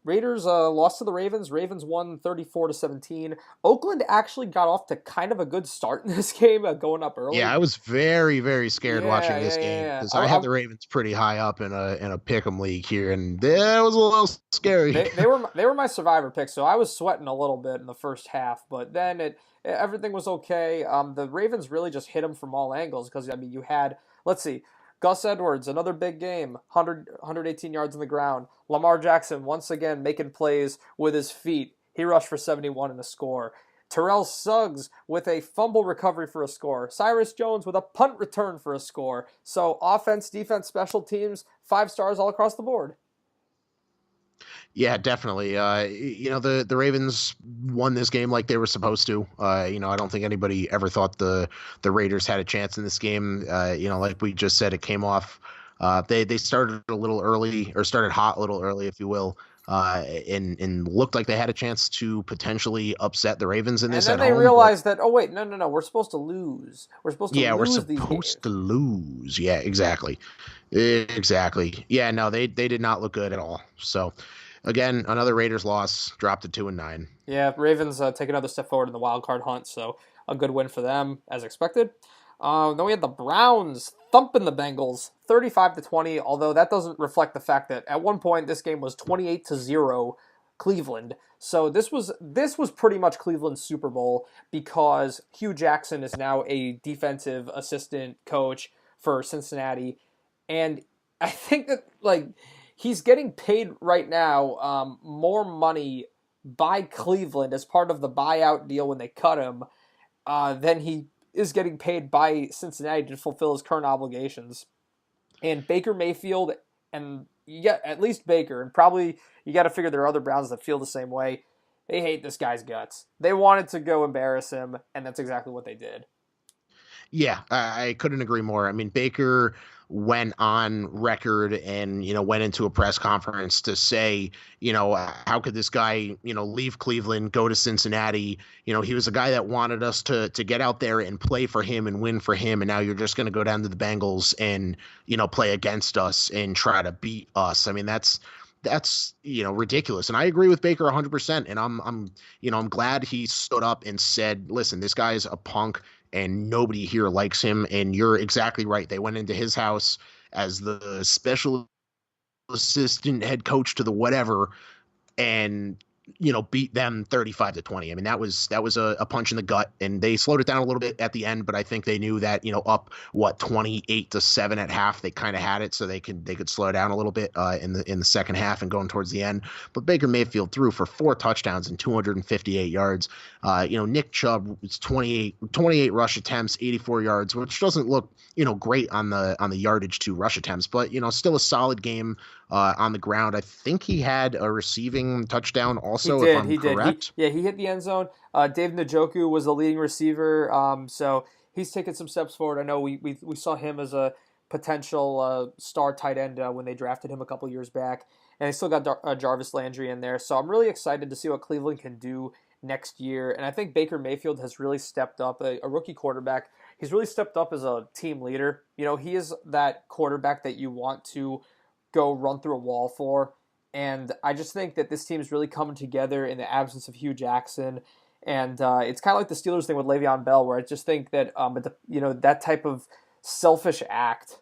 Raiders lost to the Ravens. Ravens won 34-17. Oakland actually got off to kind of a good start in this game, going up early. Yeah, I was very, very scared watching this game because I had the Ravens pretty high up in a pick'em league here, and that was a little scary. They were my survivor picks, so I was sweating a little bit in the first half, but then everything was okay. The Ravens really just hit them from all angles because you had, let's see, Gus Edwards, another big game, 118 yards on the ground. Lamar Jackson, once again, making plays with his feet. He rushed for 71 and a score. Terrell Suggs with a fumble recovery for a score. Cyrus Jones with a punt return for a score. So offense, defense, special teams, 5 stars all across the board. Yeah, definitely. The Ravens won this game like they were supposed to. I don't think anybody ever thought the Raiders had a chance in this game. Like we just said, it came off. They started a little early, or started hot a little early, if you will, and looked like they had a chance to potentially upset the Ravens in And this then at they home. realized that, oh, wait, no, we're supposed to lose. We're supposed to Yeah, we're lose these games. supposed to lose. Yeah, exactly. Exactly. Yeah, no, they did not look good at all. So, again, another Raiders loss, dropped to 2-9. Yeah, Ravens take another step forward in the wild card hunt, so a good win for them as expected. Then we had the Browns thumping the Bengals 35-20, although that doesn't reflect the fact that at one point this game was 28-0 Cleveland. So this was pretty much Cleveland's Super Bowl because Hugh Jackson is now a defensive assistant coach for Cincinnati, and I think that he's getting paid right now more money by Cleveland as part of the buyout deal when they cut him than he is getting paid by Cincinnati to fulfill his current obligations. And Baker Mayfield, and you get at least Baker, and probably you got to figure there are other Browns that feel the same way. They hate this guy's guts. They wanted to go embarrass him, and that's exactly what they did. Yeah, I couldn't agree more. I mean, Baker went on record and, went into a press conference to say, how could this guy, leave Cleveland, go to Cincinnati? He was a guy that wanted us to get out there and play for him and win for him. And now you're just going to go down to the Bengals and, play against us and try to beat us. I mean, that's ridiculous. And I agree with Baker 100%. And I'm glad he stood up and said, listen, this guy's a punk and nobody here likes him. And you're exactly right. They went into his house as the special assistant head coach to the whatever and beat them 35-20. I mean, that was a punch in the gut, and they slowed it down a little bit at the end, but I think they knew that, up 28-7 at half, they kind of had it, so they could slow down a little bit in the second half and going towards the end. But Baker Mayfield threw for 4 touchdowns and 258 yards. Nick Chubb was 28 rush attempts, 84 yards, which doesn't look, great on the yardage to rush attempts, but still a solid game on the ground. I think he had a receiving touchdown also, if I'm correct. He hit the end zone. Dave Njoku was the leading receiver, so he's taken some steps forward. I know we saw him as a potential star tight end when they drafted him a couple years back, and they still got Jarvis Landry in there. So I'm really excited to see what Cleveland can do next year. And I think Baker Mayfield has really stepped up, a rookie quarterback. He's really stepped up as a team leader. He is that quarterback that you want to go run through a wall for. And I just think that this team is really coming together in the absence of Hugh Jackson. And it's kind of like the Steelers thing with Le'Veon Bell, where I just think that that type of selfish act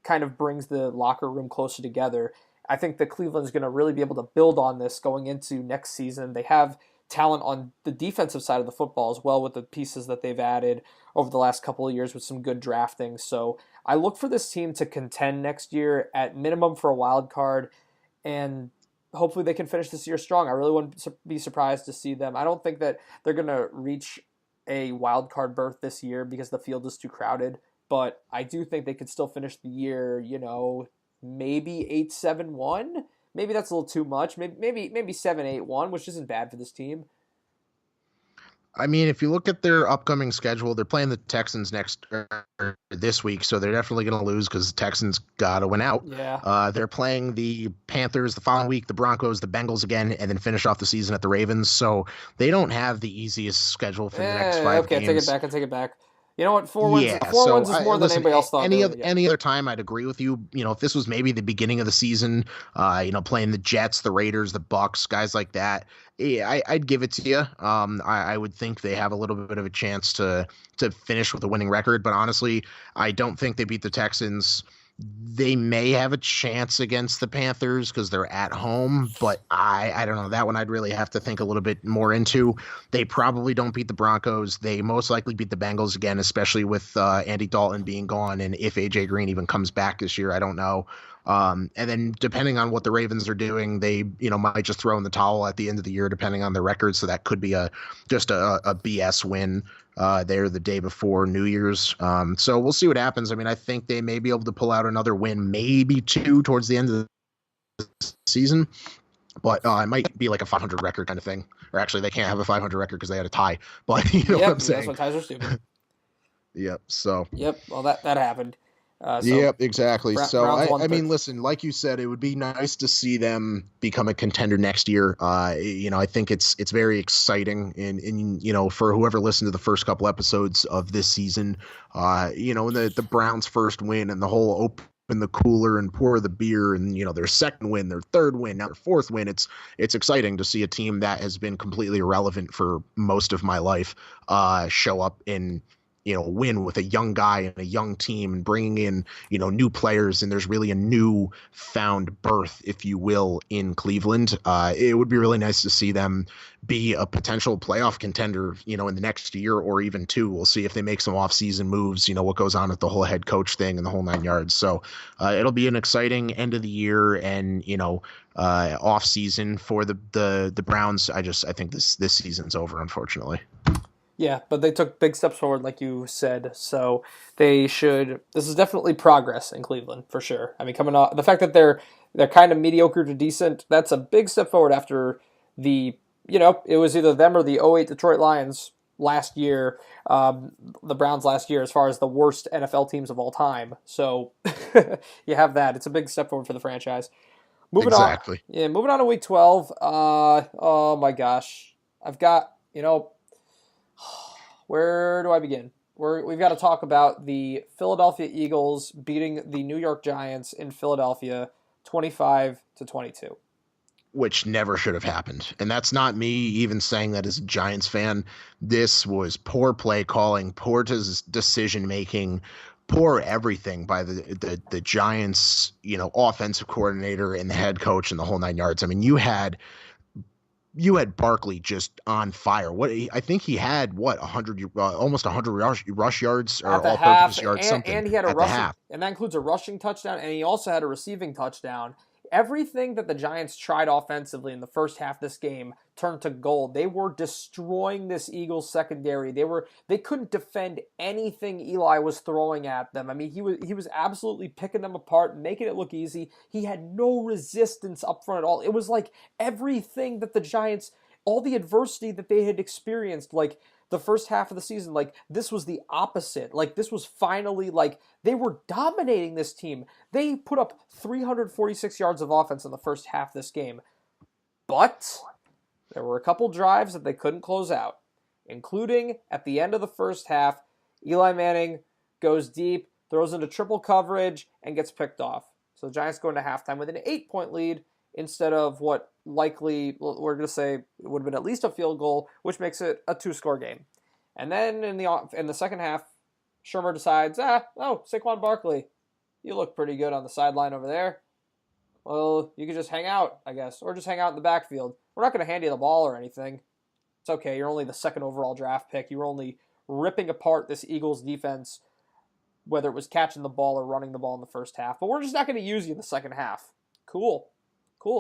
kind of brings the locker room closer together. I think that Cleveland's going to really be able to build on this going into next season. They have talent on the defensive side of the football as well with the pieces that they've added over the last couple of years with some good drafting. So I look for this team to contend next year at minimum for a wild card, and hopefully they can finish this year strong. I really wouldn't be surprised to see them. I don't think that they're going to reach a wild card berth this year because the field is too crowded, but I do think they could still finish the year, maybe 8-7-1. Maybe that's a little too much. Maybe 7-8-1, which isn't bad for this team. I mean, if you look at their upcoming schedule, they're playing the Texans this week, so they're definitely going to lose because the Texans got to win out. Yeah. They're playing the Panthers the following week, the Broncos, the Bengals again, and then finish off the season at the Ravens. So they don't have the easiest schedule for the next 5 games. I take it back. You know what? Four wins is more than anybody else thought. Any other time, I'd agree with you. If this was maybe the beginning of the season, playing the Jets, the Raiders, the Bucks, guys like that, I'd give it to you. I would think they have a little bit of a chance to finish with a winning record. But honestly, I don't think they beat the Texans. They may have a chance against the Panthers because they're at home, but I don't know. That one I'd really have to think a little bit more into. They probably don't beat the Broncos. They most likely beat the Bengals again, especially with Andy Dalton being gone. And if AJ Green even comes back this year, I don't know. And then depending on what the Ravens are doing, they might just throw in the towel at the end of the year, depending on their record. So that could be just a BS win there the day before New Year's. So we'll see what happens. I mean, I think they may be able to pull out another win, maybe two towards the end of the season, but it might be like a 500 record kind of thing. Or actually, they can't have a 500 record because they had a tie. But you know what I'm saying? That's what ties are stupid. Yep. So. Yep. Well, that happened. Yep, exactly. So Browns I mean, listen, like you said, it would be nice to see them become a contender next year. I think it's very exciting, and for whoever listened to the first couple episodes of this season, the Browns' first win and the whole open the cooler and pour the beer, and their second win, their third win, now their fourth win. It's exciting to see a team that has been completely irrelevant for most of my life show up in win with a young guy and a young team and bringing in, new players. And there's really a new found birth, if you will, in Cleveland. It would be really nice to see them be a potential playoff contender, in the next year or even two. We'll see if they make some offseason moves, what goes on with the whole head coach thing and the whole 9 yards. So it'll be an exciting end of the year and, off season for the Browns. I think this season's over, unfortunately. Yeah, but they took big steps forward, like you said. So they should. This is definitely progress in Cleveland for sure. I mean, coming off the fact that they're kind of mediocre to decent, that's a big step forward after it was either them or the '08 Detroit Lions last year, the Browns last year, as far as the worst NFL teams of all time. So you have that. It's a big step forward for the franchise. Moving exactly. on. Yeah, moving on to week 12. Oh my gosh, I've got where do I begin? We've got to talk about the Philadelphia Eagles beating the New York Giants in Philadelphia 25-22. Which never should have happened. And that's not me even saying that as a Giants fan. This was poor play calling, poor decision making, poor everything by the Giants, offensive coordinator and the head coach and the whole 9 yards. I mean, you had Barkley just on fire. I think he had 100, almost 100 rush yards or all-purpose yards, something. And he had a rushing, and that includes a rushing touchdown, and he also had a receiving touchdown. Everything that the Giants tried offensively in the first half of this game turned to gold. They were destroying this Eagles secondary. They couldn't defend anything Eli was throwing at them. I mean, he was absolutely picking them apart, making it look easy. He had no resistance up front at all. It was like everything that the Giants, all the adversity that they had experienced, like the first half of the season, like this was the opposite. Like this was finally like they were dominating this team. They put up 346 yards of offense in the first half of this game. But there were a couple drives that they couldn't close out, including at the end of the first half, Eli Manning goes deep, throws into triple coverage, and gets picked off. So the Giants go into halftime with an 8-point lead instead of what likely, we're going to say, it would have been at least a field goal, which makes it a 2-score game. And then in the second half, Shermer decides, Saquon Barkley, you look pretty good on the sideline over there. Well, you could just hang out, I guess, or just hang out in the backfield. We're not going to hand you the ball or anything. It's okay. You're only the second overall draft pick. You were only ripping apart this Eagles defense, whether it was catching the ball or running the ball in the first half. But we're just not going to use you in the second half. Cool,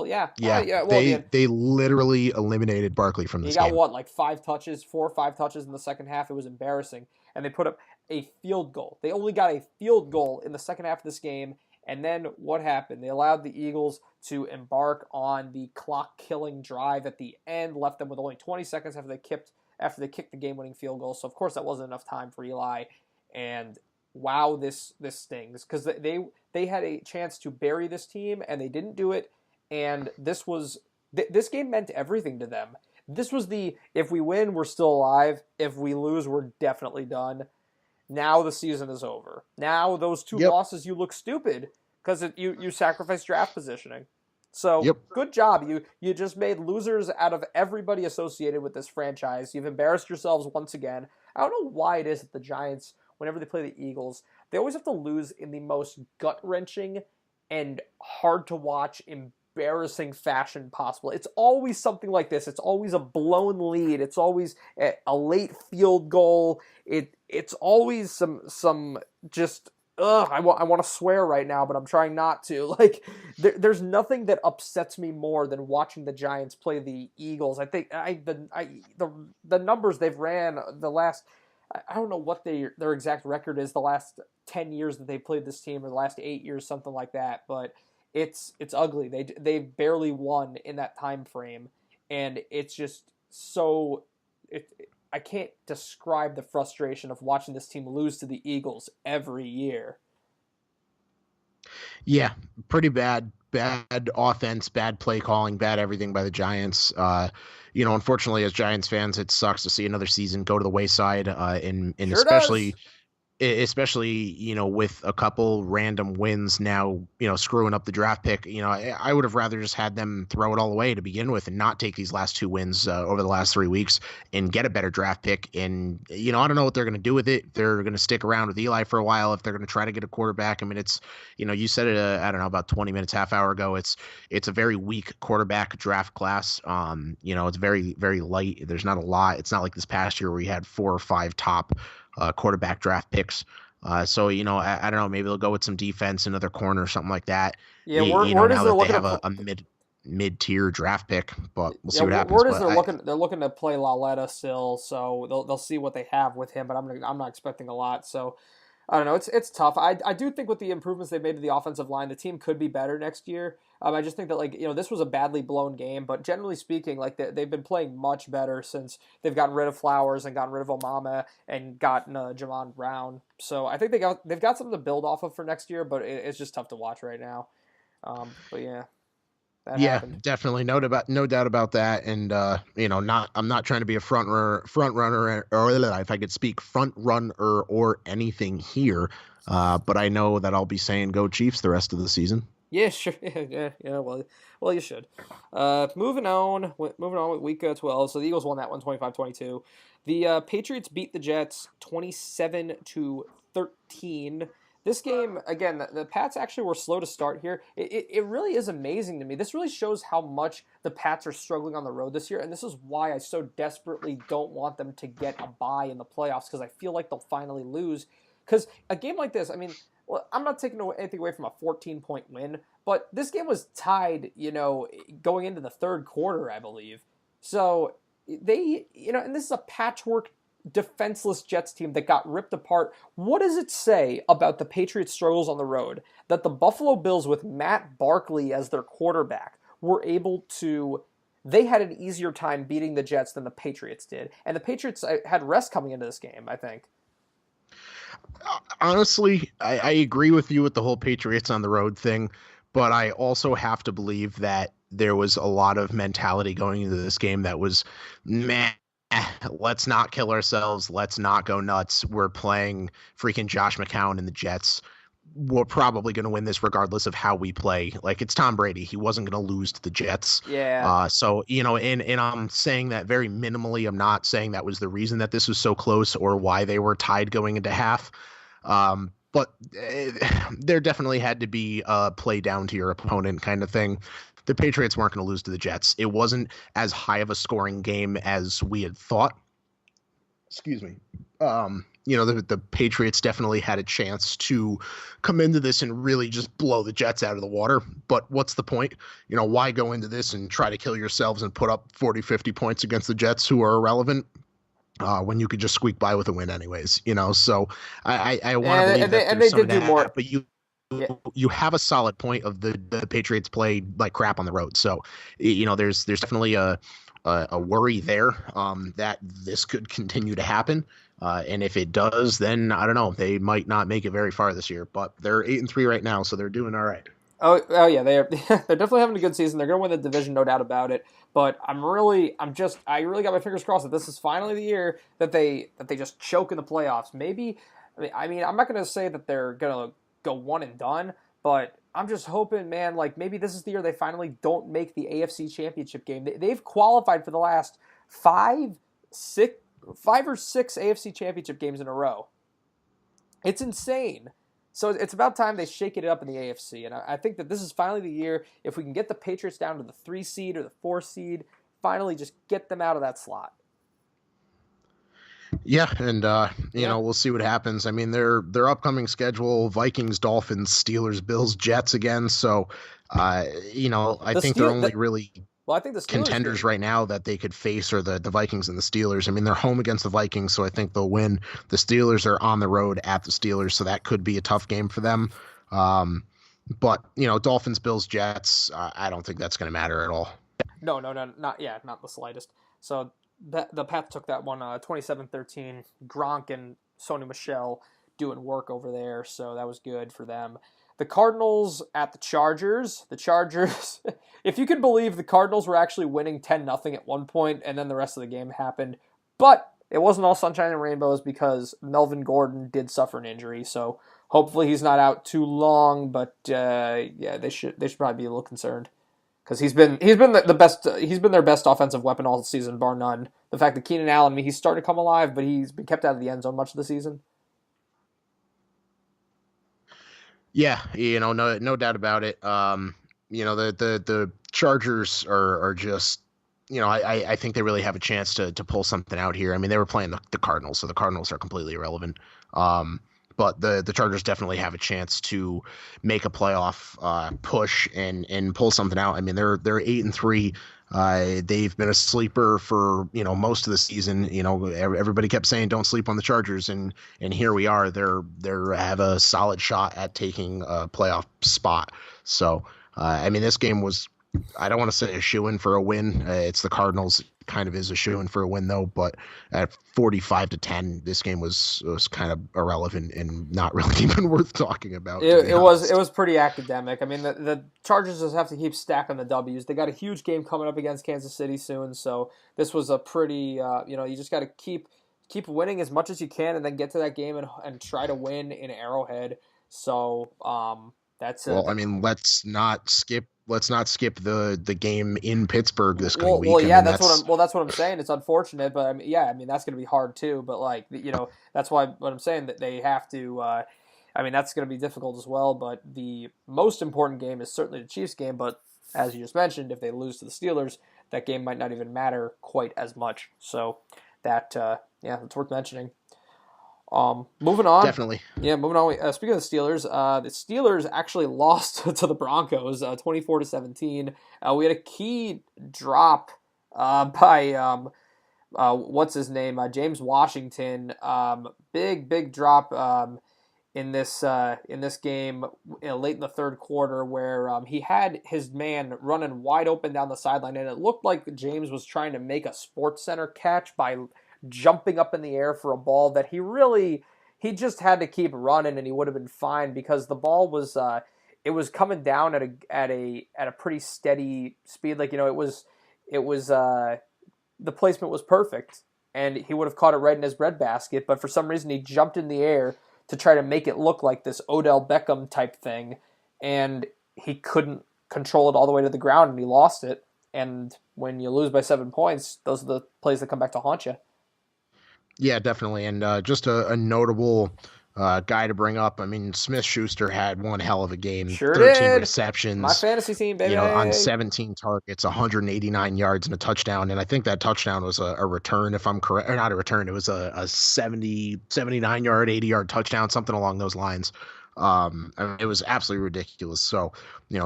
yeah. Yeah, well, they literally eliminated Barkley from this game. He got game. 4 or 5 touches in the second half. It was embarrassing. And they put up a field goal. They only got a field goal in the second half of this game. And then what happened? They allowed the Eagles to embark on the clock-killing drive at the end, left them with only 20 seconds after they kicked the game-winning field goal. So, of course, that wasn't enough time for Eli. And, wow, this stings. Because they had a chance to bury this team, and they didn't do it. And this game meant everything to them. This was if we win, we're still alive. If we lose, we're definitely done. Now the season is over. Now those 2 losses, you look stupid because you sacrificed draft positioning. So Good job. You just made losers out of everybody associated with this franchise. You've embarrassed yourselves once again. I don't know why it is that the Giants, whenever they play the Eagles, they always have to lose in the most gut-wrenching and hard to watch, embarrassing fashion possible. It's always something like this. It's always a blown lead. It's always a late field goal. It's always some just I want to swear right now, but I'm trying not to. Like there's nothing that upsets me more than watching the Giants play the Eagles. I think the numbers they've ran the last, I don't know what their exact record is the last 10 years that they played this team, or the last 8 years, something like that, but it's ugly. They barely won in that time frame, and it's just so I can't describe the frustration of watching this team lose to the Eagles every year. Yeah, pretty bad offense, bad play calling, bad everything by the Giants. Unfortunately, as Giants fans, it sucks to see another season go to the wayside. And Sure does. especially with a couple random wins now, screwing up the draft pick. I would have rather just had them throw it all away to begin with and not take these last 2 wins over the last 3 weeks and get a better draft pick. And I don't know what they're going to do with it. They're going to stick around with Eli for a while if they're going to try to get a quarterback. I mean, it's you said it I don't know, about 20 minutes, half hour ago. It's a very weak quarterback draft class. It's very, very light. There's not a lot. It's not like this past year where we had 4 or 5 top quarterback draft picks. So I don't know. Maybe they'll go with some defense, another corner, something like that. Yeah, word is Now they're that they looking have to a mid-tier draft pick, but we'll yeah, see what happens. word is But they're looking to play Laletta still, so they'll see what they have with him, but I'm not expecting a lot. So I don't know. It's tough. I do think with the improvements they've made to the offensive line, the team could be better next year. I just think that this was a badly blown game, but generally speaking, they've been playing much better since they've gotten rid of Flowers and gotten rid of Omama and gotten Jamon Brown. So I think they've got something to build off of for next year, but it's just tough to watch right now. But yeah, that yeah, happened. definitely no doubt about that. And not I'm not trying to be a front runner, or if I could speak front runner or anything here. But I know that I'll be saying go Chiefs the rest of the season. Yeah, sure. Yeah. Well, you should. Moving on with week 12. So the Eagles won that one 25-22. The Patriots beat the Jets 27-13. This game, again, the Pats actually were slow to start here. It really is amazing to me. This really shows how much the Pats are struggling on the road this year, and this is why I so desperately don't want them to get a bye in the playoffs, because I feel like they'll finally lose. Because a game like this, I mean, well, I'm not taking anything away from a 14-point win, but this game was tied, going into the third quarter, I believe. So they, and this is a patchwork defenseless Jets team that got ripped apart. What does it say about the Patriots' struggles on the road that the Buffalo Bills, with Matt Barkley as their quarterback, were able to? They had an easier time beating the Jets than the Patriots did, and the Patriots had rest coming into this game, I think. Honestly, I agree with you with the whole Patriots on the road thing, but I also have to believe that there was a lot of mentality going into this game that was, meh, let's not kill ourselves. Let's not go nuts. We're playing freaking Josh McCown and the Jets. We're probably going to win this regardless of how we play. Like, it's Tom Brady. He wasn't going to lose to the Jets. Yeah. So, and I'm saying that very minimally. I'm not saying that was the reason that this was so close or why they were tied going into half. But there definitely had to be a play down to your opponent kind of thing. The Patriots weren't going to lose to the Jets. It wasn't as high of a scoring game as we had thought. Excuse me. The Patriots definitely had a chance to come into this and really just blow the Jets out of the water. But what's the point? Why go into this and try to kill yourselves and put up 40, 50 points against the Jets, who are irrelevant, when you could just squeak by with a win anyways? So I want to believe that there's some of that, but Yeah. you have a solid point of the Patriots played like crap on the road. So, there's definitely a worry there that this could continue to happen. And if it does, then I don't know. They might not make it very far this year, but they're 8-3 right now, so they're doing all right. Oh yeah, they're definitely having a good season. They're going to win the division, no doubt about it. But I really got my fingers crossed that this is finally the year that they just choke in the playoffs. Maybe, I'm not going to say that they're going to go one and done, but I'm just hoping, man, like maybe this is the year they finally don't make the AFC Championship game. They've qualified for the last five or six AFC Championship games in a row. It's insane. So it's about time they shake it up in the AFC. And I think that this is finally the year, if we can get the Patriots down to the 3 seed or the 4 seed, finally just get them out of that slot. Yeah, and Yeah. we'll see what happens. I mean, their upcoming schedule: Vikings, Dolphins, Steelers, Bills, Jets again. So, I The think they're Steel, only really well, I think the Steelers contenders game. right now that they could face are the Vikings and the Steelers. I mean, they're home against the Vikings, so I think they'll win. The Steelers are on the road at the Steelers, so that could be a tough game for them. But Dolphins, Bills, Jets, I don't think that's going to matter at all. No, no, no, not the slightest. So the Pats took that one 27-13. Gronk and Sony Michel doing work over there, so that was good for them. The Cardinals at the Chargers. The Chargers, if you could believe, the Cardinals were actually winning 10-0 at one point, and then the rest of the game happened. But it wasn't all sunshine and rainbows because Melvin Gordon did suffer an injury, so hopefully he's not out too long. But yeah, they should probably be a little concerned because he's been the best. He's been their best offensive weapon all season, bar none. The fact that Keenan Allen, I mean, he's starting to come alive, but he's been kept out of the end zone much of the season. Yeah, no doubt about it. The Chargers are just, I think they really have a chance to pull something out here. I mean, they were playing the Cardinals, so the Cardinals are completely irrelevant. But the Chargers definitely have a chance to make a playoff push and pull something out. I mean, they're 8-3. They've been a sleeper for most of the season. Everybody kept saying don't sleep on the Chargers, and here we are. They're have a solid shot at taking a playoff spot. So I mean, this game was, I don't want to say a shoo-in for a win. It's the Cardinals. It kind of is a shoo-in for a win though, but at 45-10, this game was kind of irrelevant and not really even worth talking about. It was pretty academic. I mean, the Chargers just have to keep stacking the W's. They got a huge game coming up against Kansas City soon, so this was a pretty you just got to keep winning as much as you can, and then get to that game and try to win in Arrowhead. So that's it. Well, I mean, let's not skip the game in Pittsburgh this coming Well, week. well, I yeah, mean, that's what I'm saying. It's unfortunate, but I mean, yeah, I mean that's going to be hard too. But like, that's why what I'm saying that they have to. I mean, that's going to be difficult as well. But the most important game is certainly the Chiefs game. But as you just mentioned, if they lose to the Steelers, that game might not even matter quite as much. So that yeah, that's worth mentioning. Moving on. definitely. Yeah, moving on. Speaking of the Steelers actually lost to the Broncos, 24-17. We had a key drop by what's his name, James Washington. Big drop in this game late in the third quarter, where he had his man running wide open down the sideline, and it looked like James was trying to make a Sports Center catch by jumping up in the air for a ball that he just had to keep running, and he would have been fine because the ball was it was coming down at a pretty steady speed. Like it was the placement was perfect, and he would have caught it right in his breadbasket. But for some reason, he jumped in the air to try to make it look like this Odell Beckham type thing, and he couldn't control it all the way to the ground, and he lost it. And when you lose by 7 points, those are the plays that come back to haunt you. Yeah, definitely. And just a notable guy to bring up. I mean, Smith-Schuster had one hell of a game. Sure 13 did. My receptions, fantasy team, baby. on 17 targets, 189 yards and a touchdown. And I think that touchdown was a return, if I'm correct, or not a return. It was a 79-yard, 80-yard touchdown, something along those lines. I mean, it was absolutely ridiculous. So,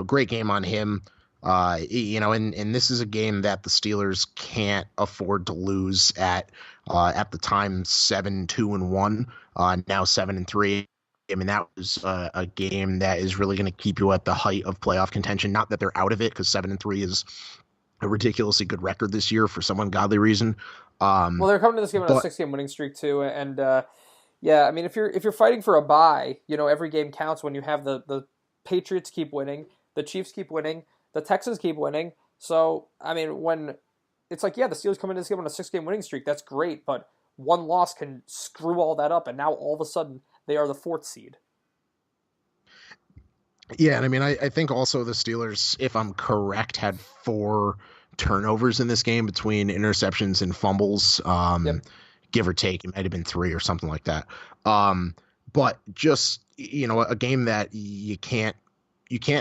great game on him. And this is a game that the Steelers can't afford to lose at the time 7-2-1, now 7-3. I mean, that was a game that is really going to keep you at the height of playoff contention. Not that they're out of it, because 7-3 is a ridiculously good record this year for some ungodly reason. Well, they're coming to this game on a 6-game winning streak too, and yeah, I mean, if you're fighting for a bye, every game counts when you have the Patriots keep winning, the Chiefs keep winning, the Texans keep winning. So, I mean, when it's like, yeah, the Steelers come into this game on a 6-game winning streak, that's great, but one loss can screw all that up, and now all of a sudden they are the 4th seed. Yeah, and I mean, I think also the Steelers, if I'm correct, had 4 turnovers in this game between interceptions and fumbles. Yep. Give or take, it might have been 3 or something like that. But just a game that you can't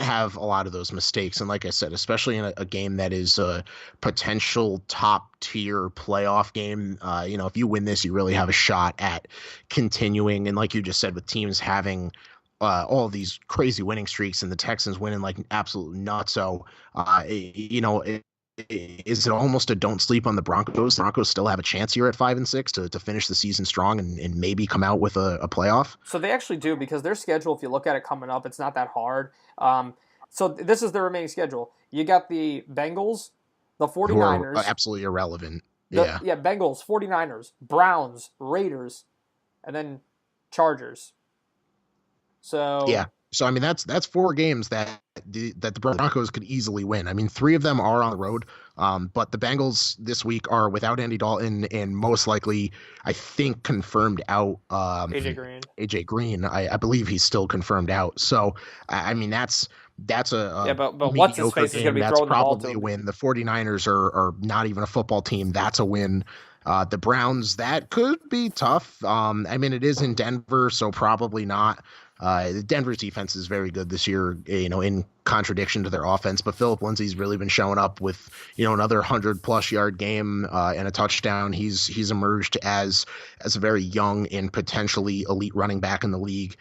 have a lot of those mistakes. And like I said, especially in a game that is a potential top tier playoff game, if you win this, you really have a shot at continuing. And like you just said, with teams having all of these crazy winning streaks and the Texans winning like absolute nuts. So, is it almost a don't sleep on the Broncos? The Broncos still have a chance here at 5-6 to finish the season strong and maybe come out with a playoff. So they actually do, because their schedule, if you look at it coming up, it's not that hard. So this is their remaining schedule. You got the Bengals, the Who are 49ers, absolutely irrelevant. Yeah. Bengals, 49ers, Browns, Raiders, and then Chargers. Yeah. So So I mean that's four games that the Broncos could easily win. I mean, three of them are on the road, but the Bengals this week are without Andy Dalton and most likely, I think, confirmed out AJ Green. AJ Green. I believe he's still confirmed out. So I mean that's Yeah, a but what's his mediocre face is going game. to be That's throwing the ball to probably a him. win. The 49ers are not even a football team. That's a win. The Browns, that could be tough. I mean, it is in Denver, so probably not. Denver's defense is very good this year, in contradiction to their offense. But Philip Lindsay's really been showing up with, another 100+ yard game and a touchdown. He's emerged as a very young and potentially elite running back in the league.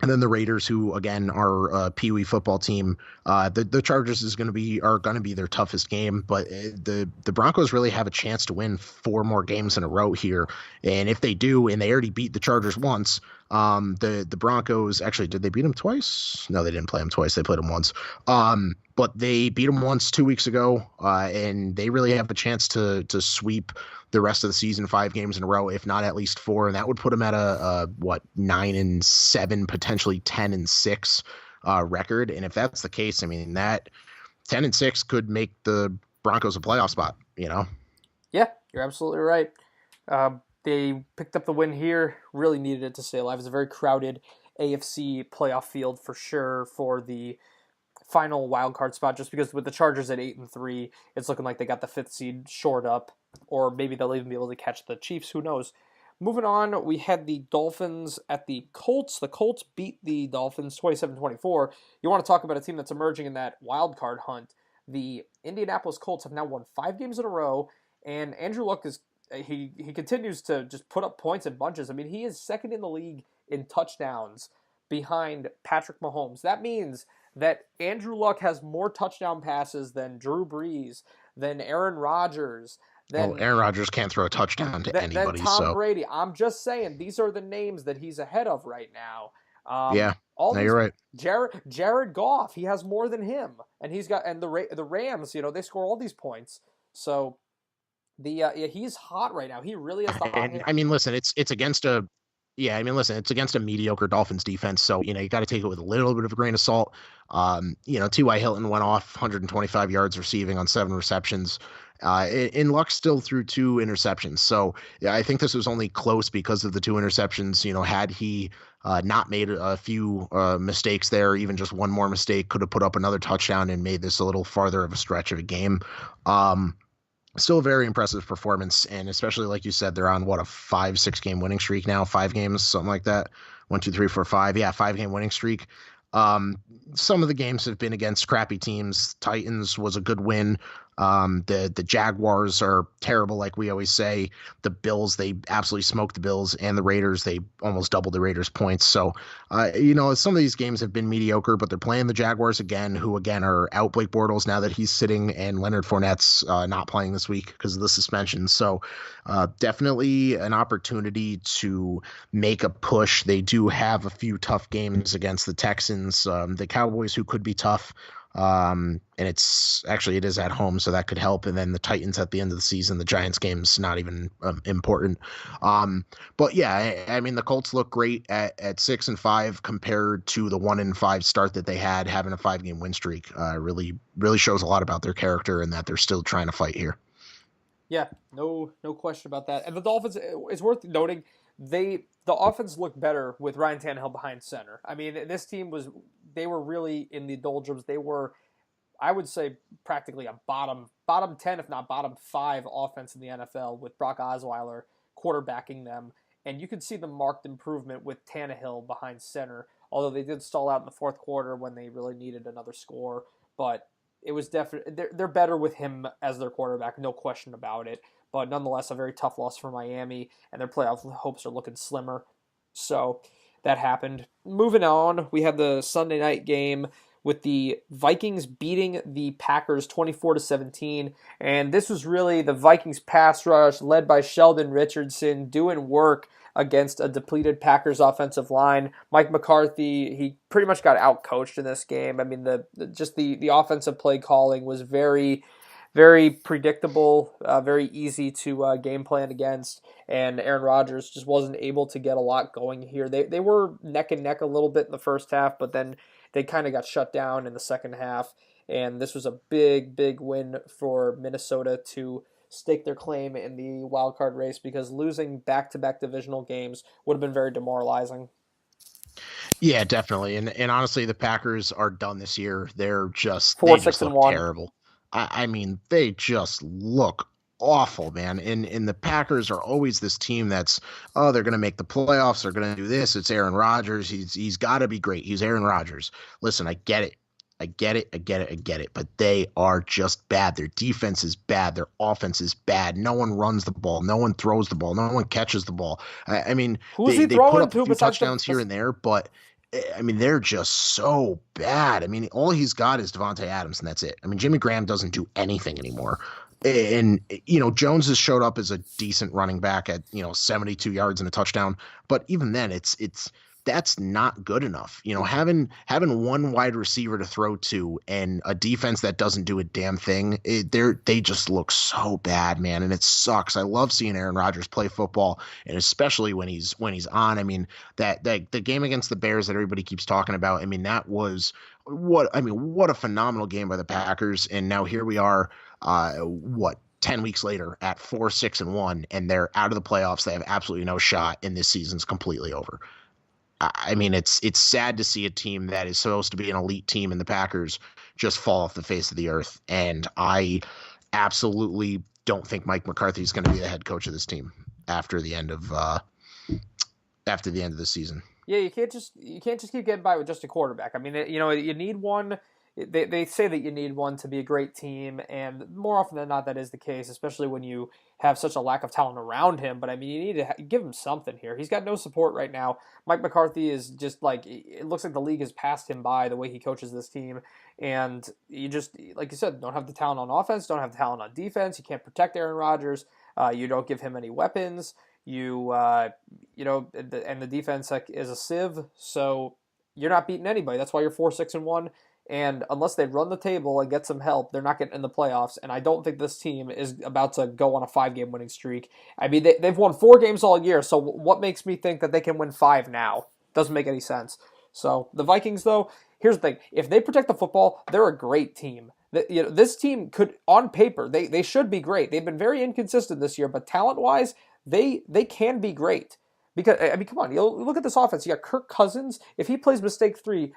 And then the Raiders, who again are a Pee Wee football team, the Chargers are going to be their toughest game. But the Broncos really have a chance to win four more games in a row here, and if they do, and they already beat the Chargers once, the Broncos actually, did they beat them twice? No, they didn't play them twice. They played them once. But they beat them once 2 weeks ago, and they really have a chance to sweep the rest of the season 5 games in a row, if not at least four, and that would put them at a 9-7, potentially 10-6 record. And if that's the case, I mean that 10-6 could make the Broncos a playoff spot. Yeah, you're absolutely right. They picked up the win here. Really needed it to stay alive. It's a very crowded AFC playoff field for sure for the final wild card spot. Just because with the Chargers at 8-3, it's looking like they got the fifth seed shored up, or maybe they'll even be able to catch the Chiefs. Who knows? Moving on, we had the Dolphins at the Colts. The Colts beat the Dolphins 27-24. You want to talk about a team that's emerging in that wild card hunt. The Indianapolis Colts have now won 5 games in a row, and Andrew Luck he continues to just put up points in bunches. I mean, he is second in the league in touchdowns behind Patrick Mahomes. That means that Andrew Luck has more touchdown passes than Drew Brees, than Aaron Rodgers, Well, than Aaron Rodgers can't throw a touchdown to than anybody, Tom so Brady. I'm just saying these are the names that he's ahead of right now. yeah, All no, these you're right. Jared Goff, he has more than him, and the Rams. They score all these points. So he's hot right now. He really is the hot And hand. I mean, listen, it's against a yeah, I mean, listen, it's against a mediocre Dolphins defense, so you got to take it with a little bit of a grain of salt. T.Y. Hilton went off 125 yards receiving on 7 receptions. In Luck still threw 2 interceptions, so yeah, I think this was only close because of the 2 interceptions. Had he not made a few mistakes there, even just one more mistake, could have put up another touchdown and made this a little farther of a stretch of a game. Still a very impressive performance, and especially like you said, they're on what, a 5-6 game winning streak now, 5 games, something like that. 1, 2, 3, 4, 5. Yeah, 5 game winning streak. Um, some of the games have been against crappy teams. Titans was a good win. The Jaguars are terrible, like we always say. The Bills, they absolutely smoked the Bills, and the Raiders, they almost doubled the Raiders' points. So, some of these games have been mediocre, but they're playing the Jaguars again, who again are out Blake Bortles now that he's sitting, and Leonard Fournette's not playing this week because of the suspension. So, definitely an opportunity to make a push. They do have a few tough games against the Texans, the Cowboys, who could be tough. And it is at home, so that could help. And then the Titans at the end of the season, the Giants game's not even important. But yeah, I mean, the Colts look great at 6-5 compared to the 1-5 start that they had. Having a 5 game win streak really, really shows a lot about their character and that they're still trying to fight here. Yeah, no question about that. And the Dolphins, it's worth noting, the offense looked better with Ryan Tannehill behind center. I mean, this team they were really in the doldrums. They were, I would say, practically a bottom 10, if not bottom 5 offense in the NFL with Brock Osweiler quarterbacking them. and you could see the marked improvement with Tannehill behind center. Although they did stall out in the fourth quarter when they really needed another score, but it was definitely they're better with him as their quarterback, no question about it. But nonetheless, a very tough loss for Miami, and their playoff hopes are looking slimmer. So that happened. Moving on, we have the Sunday night game with the Vikings beating the Packers 24-17, and this was really the Vikings pass rush led by Sheldon Richardson doing work against a depleted Packers offensive line. Mike McCarthy, he pretty much got outcoached in this game. I mean, the offensive play calling was very predictable, very easy to game plan against, and Aaron Rodgers just wasn't able to get a lot going here. They were neck and neck a little bit in the first half, but then they kind of got shut down in the second half, and this was a big win for Minnesota to stake their claim in the wild card race, because losing back-to-back divisional games would have been very demoralizing. Yeah, definitely. And honestly, the Packers are done this year. Four, They six, just and look one. terrible. I mean, they just look awful, man. And the Packers are always this team that's, oh, they're gonna make the playoffs, they're gonna do this. It's Aaron Rodgers. He's gotta be great. He's Aaron Rodgers. Listen, I get it. I get it. But they are just bad. Their defense is bad. Their offense is bad. No one runs the ball. No one throws the ball. No one catches the ball. I mean, Who's he they put throwing up a to few besides touchdowns here and there, but I mean, they're just so bad. I mean, all he's got is Devontae Adams, and that's it. I mean, Jimmy Graham doesn't do anything anymore. And, Jones has showed up as a decent running back at, 72 yards and a touchdown. But even then, that's not good enough. Having one wide receiver to throw to and a defense that doesn't do a damn thing, they just look so bad, man, and it sucks. I love seeing Aaron Rodgers play football, and especially when he's on. I mean, that the game against the Bears that everybody keeps talking about. I mean, that was what a phenomenal game by the Packers, and now here we are. 10 weeks later at 4-6-1, and they're out of the playoffs. They have absolutely no shot, and this season's completely over. I mean, it's sad to see a team that is supposed to be an elite team in the Packers just fall off the face of the earth. And I absolutely don't think Mike McCarthy is going to be the head coach of this team after the end of the season. Yeah, you can't just keep getting by with just a quarterback. I mean, you need one. They say that you need one to be a great team, and more often than not, that is the case, especially when you have such a lack of talent around him. But I mean, you need to give him something here. He's got no support right now. Mike McCarthy is just like, it looks like the league has passed him by the way he coaches this team, and you just, like you said, don't have the talent on offense, don't have the talent on defense. You can't protect Aaron Rodgers. You don't give him any weapons. And the defense is a sieve, so you're not beating anybody. That's why you're 4-6-1. And unless they run the table and get some help, they're not getting in the playoffs. And I don't think this team is about to go on a 5-game winning streak. I mean, they've won 4 games all year, so what makes me think that they can win 5 now? Doesn't make any sense. So the Vikings, though, here's the thing. If they protect the football, they're a great team. This team could, on paper, they should be great. They've been very inconsistent this year, but talent-wise, they can be great. Because, I mean, come on, you look at this offense. You got Kirk Cousins. If he plays mistake-free,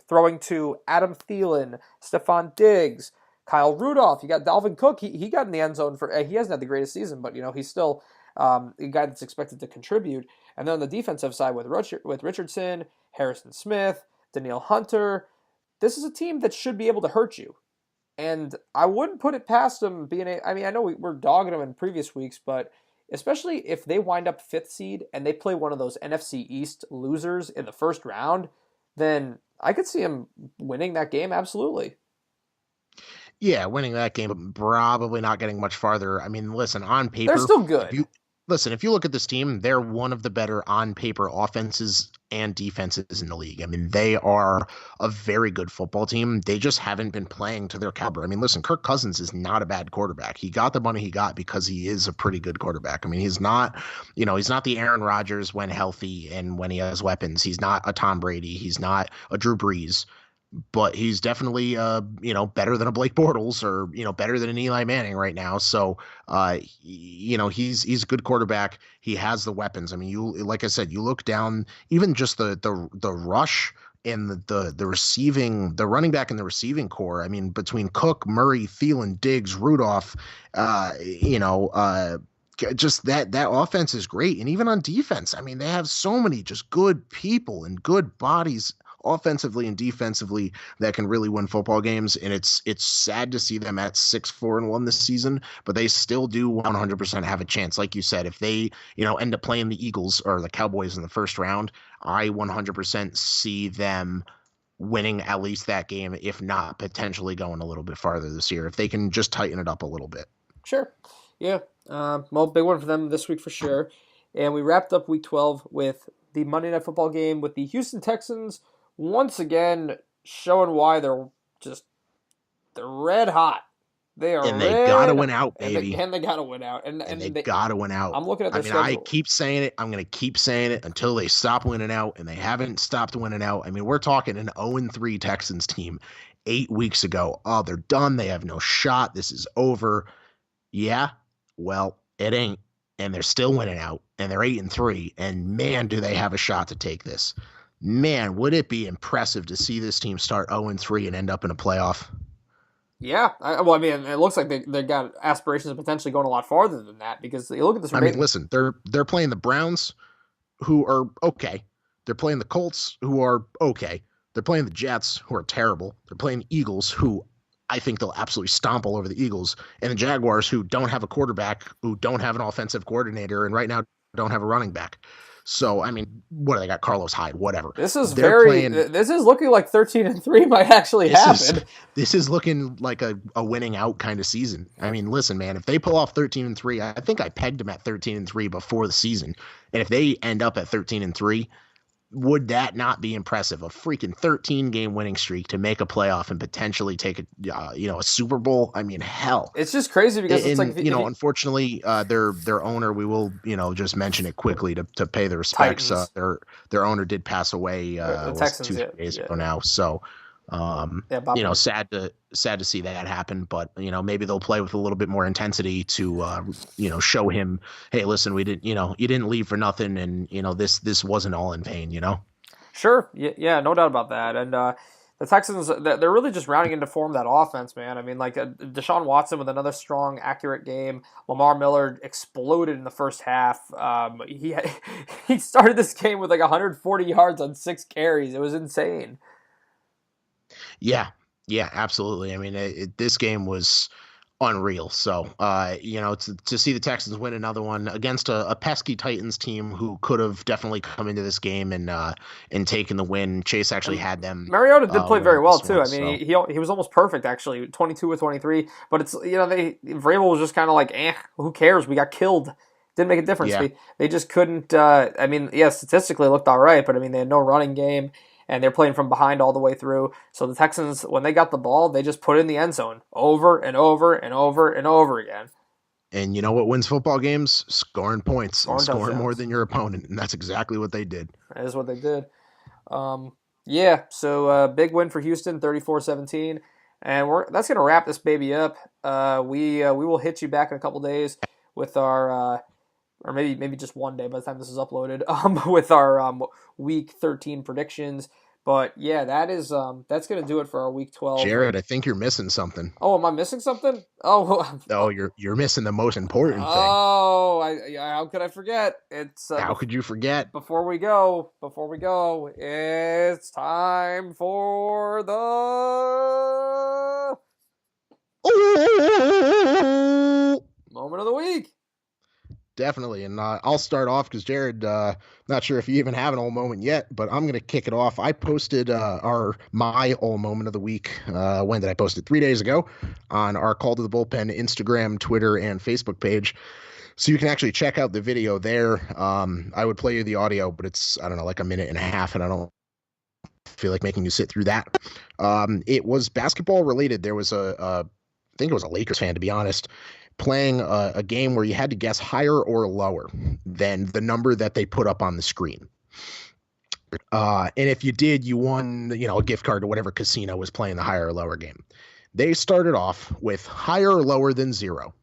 throwing to Adam Thielen, Stephon Diggs, Kyle Rudolph, you got Dalvin Cook. He got in the end zone he hasn't had the greatest season, but, he's still a guy that's expected to contribute. And then on the defensive side with Richardson, Harrison Smith, Danielle Hunter, this is a team that should be able to hurt you. And I wouldn't put it past them I mean, I know we're dogging them in previous weeks, but especially if they wind up 5th seed and they play one of those NFC East losers in the first round, then I could see them winning that game, absolutely. Yeah, winning that game, but probably not getting much farther. I mean, listen, on paper, they're still good. If you look at this team, they're one of the better on paper offenses and defenses in the league. I mean, they are a very good football team. They just haven't been playing to their caliber. I mean, listen, Kirk Cousins is not a bad quarterback. He got the money he got because he is a pretty good quarterback. I mean, he's not the Aaron Rodgers when healthy and when he has weapons. He's not a Tom Brady. He's not a Drew Brees. But he's definitely, better than a Blake Bortles or, better than an Eli Manning right now. So, he's a good quarterback. He has the weapons. I mean, like I said, you look down, even just the rush and the receiving, the running back and the receiving core. I mean, between Cook, Murray, Thielen, Diggs, Rudolph, just that offense is great. And even on defense, I mean, they have so many just good people and good bodies offensively and defensively that can really win football games. And it's sad to see them at 6-4-1 this season, but they still do 100% have a chance. Like you said, if they, end up playing the Eagles or the Cowboys in the first round, I 100% see them winning at least that game, if not potentially going a little bit farther this year, if they can just tighten it up a little bit. Sure. Yeah. Well, big one for them this week for sure. And we wrapped up week 12 with the Monday Night Football game with the Houston Texans once again showing why they're red hot. They are, and they gotta win out, baby. And they gotta win out. And they gotta win out. I'm looking at their schedule. I keep saying it. I'm gonna keep saying it until they stop winning out, and they haven't stopped winning out. I mean, we're talking an 0-3 Texans team 8 weeks ago. Oh, they're done. They have no shot. This is over. Yeah, well, it ain't. And they're still winning out, and they're 8-3. And man, do they have a shot to take this. Man, would it be impressive to see this team start 0-3 and end up in a playoff? Yeah, it looks like they got aspirations of potentially going a lot farther than that, because you look at this. Listen, they're playing the Browns, who are okay. They're playing the Colts, who are okay. They're playing the Jets, who are terrible. They're playing the Eagles, who I think they'll absolutely stomp all over the Eagles, and the Jaguars, who don't have a quarterback, who don't have an offensive coordinator, and right now don't have a running back. So, I mean, what do they got? Carlos Hyde, whatever. This is this is looking like 13-3 might actually happen. This is looking like a winning out kind of season. I mean, listen, man, if they pull off 13-3, I think I pegged them at 13-3 before the season. And if they end up at 13-3, would that not be impressive? A freaking 13-game winning streak to make a playoff and potentially take a Super Bowl. I mean, hell, it's just crazy because it's like unfortunately, their owner. We will just mention it quickly to pay the respects. Their owner did pass away Texans, 2 days ago now. So sad to see that happen, but maybe they'll play with a little bit more intensity to show him, hey, listen, we didn't, you didn't leave for nothing, and this wasn't all in vain. Sure, yeah, no doubt about that. And the Texans, they're really just rounding into form that offense, man. I mean, like Deshaun Watson with another strong, accurate game. Lamar Miller exploded in the first half. He started this game with like 140 yards on 6 carries. It was insane. Yeah, absolutely. I mean, this game was unreal. So, to see the Texans win another one against a pesky Titans team who could have definitely come into this game and taken the win. Chase actually had them. Mariota did play very well too. He was almost perfect actually, 22 of 23. But it's Vrabel was just kind of like, who cares? We got killed. Didn't make a difference. Yeah. They just couldn't. Statistically it looked all right, but they had no running game. And they're playing from behind all the way through. So the Texans, when they got the ball, they just put it in the end zone over and over and over and over again. And you know what wins football games? Scoring points. Scoring more than your opponent. And that's exactly what they did. That is what they did. So big win for Houston, 34-17. And that's going to wrap this baby up. We will hit you back in a couple days with our... or maybe just one day by the time this is uploaded, with our Week 13 predictions. But yeah, that's going to do it for our Week 12. Jared, I think you're missing something. Oh, am I missing something? Oh, you're missing the most important thing. Oh, how could I forget? It's how could you forget? Before we go, it's time for the moment of the week. Definitely, and I'll start off because Jared, not sure if you even have an old moment yet, but I'm going to kick it off. I posted my old moment of the week. When did I post it? 3 days ago on our Call to the Bullpen Instagram, Twitter, and Facebook page. So you can actually check out the video there. I would play you the audio, but it's, I don't know, like a minute and a half, and I don't feel like making you sit through that. It was basketball related. There was I think it was a Lakers fan, to be honest, playing a game where you had to guess higher or lower than the number that they put up on the screen. And if you did, you won, a gift card to whatever casino was playing the higher or lower game. They started off with higher or lower than 0.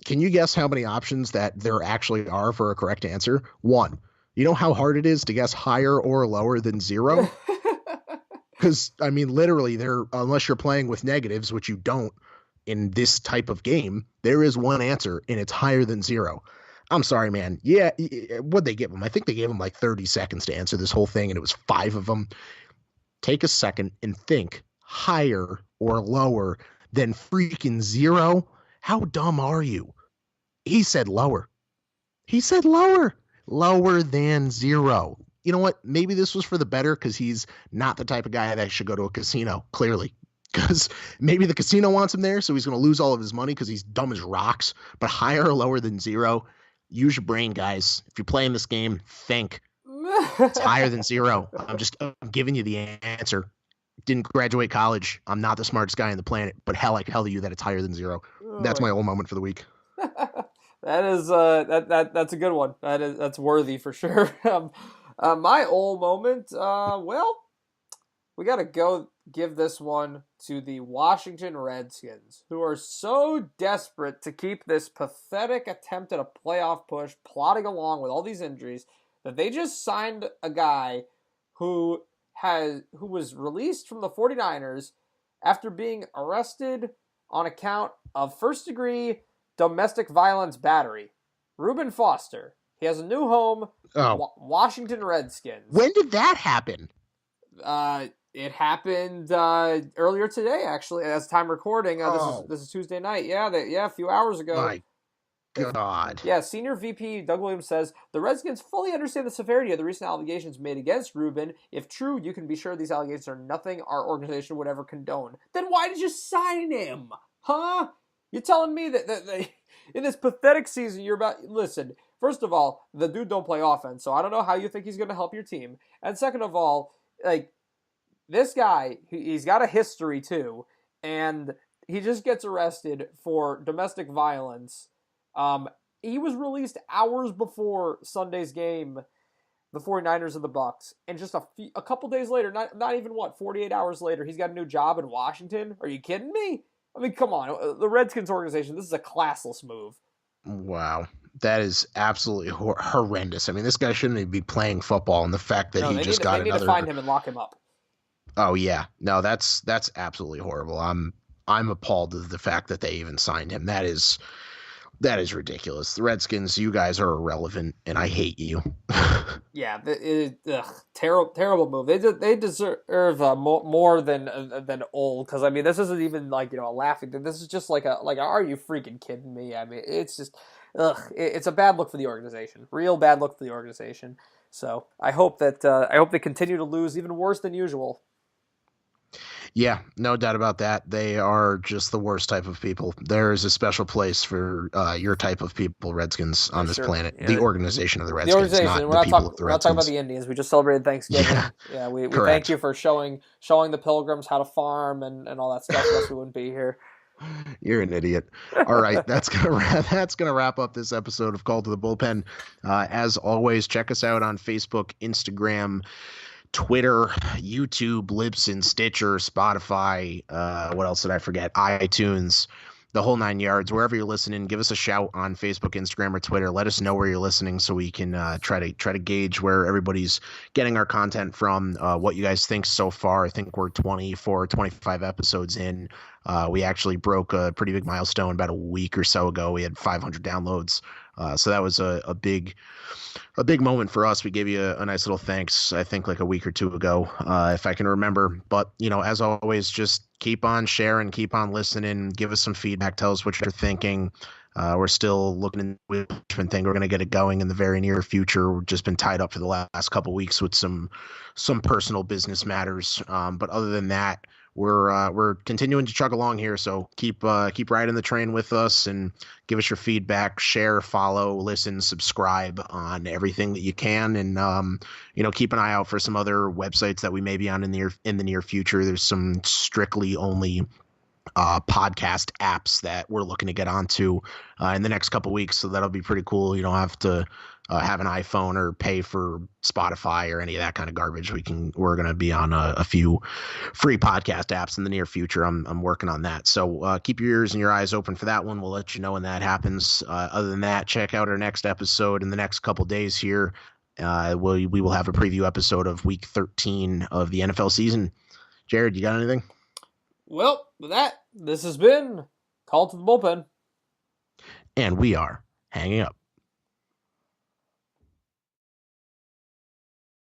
Can you guess how many options that there actually are for a correct answer? 1. You know how hard it is to guess higher or lower than 0? Because, literally, unless you're playing with negatives, which you don't, in this type of game, there is one answer, and it's higher than 0. I'm sorry, man. Yeah, what'd they give him? I think they gave him like 30 seconds to answer this whole thing, and it was 5 of them. Take a second and think higher or lower than freaking 0. How dumb are you? He said lower. He said lower. Lower than 0. You know what? Maybe this was for the better because he's not the type of guy that should go to a casino, clearly. Because maybe the casino wants him there, so he's going to lose all of his money because he's dumb as rocks. But higher or lower than 0, use your brain, guys. If you're playing this game, think. It's higher than 0. I'm giving you the answer. Didn't graduate college. I'm not the smartest guy on the planet, but hell, I tell you that it's higher than 0. That's my old moment for the week. That is that's a good one. That's worthy for sure. My old moment. Well, we got to go give this one to the Washington Redskins, who are so desperate to keep this pathetic attempt at a playoff push plodding along with all these injuries that they just signed a guy who was released from the 49ers after being arrested on account of first-degree domestic violence battery. Reuben Foster. He has a new home. Washington Redskins. When did that happen? It happened earlier today, actually, as time recording. This is Tuesday night. Yeah, a few hours ago. My God. Yeah, Senior VP Doug Williams says, the Redskins fully understand the severity of the recent allegations made against Reuben. If true, you can be sure these allegations are nothing our organization would ever condone. Then why did you sign him? Huh? You're telling me that in this pathetic season you're about... Listen, first of all, the dude don't play offense, so I don't know how you think he's going to help your team. And second of all, like, this guy, he's got a history too, and he just gets arrested for domestic violence. He was released hours before Sunday's game, the 49ers and the Bucks, and just a couple days later, not even 48 hours later, he's got a new job in Washington. Are you kidding me? I mean, come on. The Redskins organization, this is a classless move. Wow. That is absolutely horrendous. I mean, this guy shouldn't even be playing football, and the fact that they need to find him and lock him up. Oh, yeah. No, that's absolutely horrible. I'm appalled at the fact that they even signed him. That is ridiculous. The Redskins, you guys are irrelevant, and I hate you. Yeah, terrible move. They deserve more than old, because I mean, this isn't even like, a laughing thing. This is just like are you freaking kidding me? I mean, it's just it's a bad look for the organization. Real bad look for the organization. So I hope they continue to lose even worse than usual. Yeah, no doubt about that. They are just the worst type of people. There is a special place for your type of people, Redskins, on this planet. Yeah. The organization of the Redskins, not the people of the Redskins. We're not talking about the Indians. We just celebrated Thanksgiving. Yeah, we thank you for showing the Pilgrims how to farm and all that stuff. Else we wouldn't be here. You're an idiot. All right, that's gonna wrap up this episode of Call to the Bullpen. As always, check us out on Facebook, Instagram, Twitter, YouTube, Libsyn, Stitcher, Spotify, what else did I forget? iTunes, the whole 9 yards. Wherever you're listening, give us a shout on Facebook, Instagram, or Twitter. Let us know where you're listening so we can try to gauge where everybody's getting our content from, what you guys think so far. I think we're 24, 25 episodes in. We actually broke a pretty big milestone about a week or so ago. We had 500 downloads. So that was a big moment for us. We gave you a nice little thanks, I think like a week or two ago, if I can remember. But, as always, just keep on sharing, keep on listening, give us some feedback, tell us what you're thinking. We're still looking in the management thing. We're going to get it going in the very near future. We've just been tied up for the last couple of weeks with some personal business matters. But other than that, we're continuing to chug along here, so keep riding the train with us and give us your feedback, share, follow, listen, subscribe on everything that you can, and keep an eye out for some other websites that we may be on in the near future. There's some strictly only podcast apps that we're looking to get onto in the next couple weeks, so that'll be pretty cool. You don't have to have an iPhone or pay for Spotify or any of that kind of garbage. We're going to be on a few free podcast apps in the near future. I'm working on that. So keep your ears and your eyes open for that one. We'll let you know when that happens. Other than that, check out our next episode in the next couple days here. We will have a preview episode of week 13 of the NFL season. Jared, you got anything? Well, with that, this has been Call to the bullpen. And we are hanging up.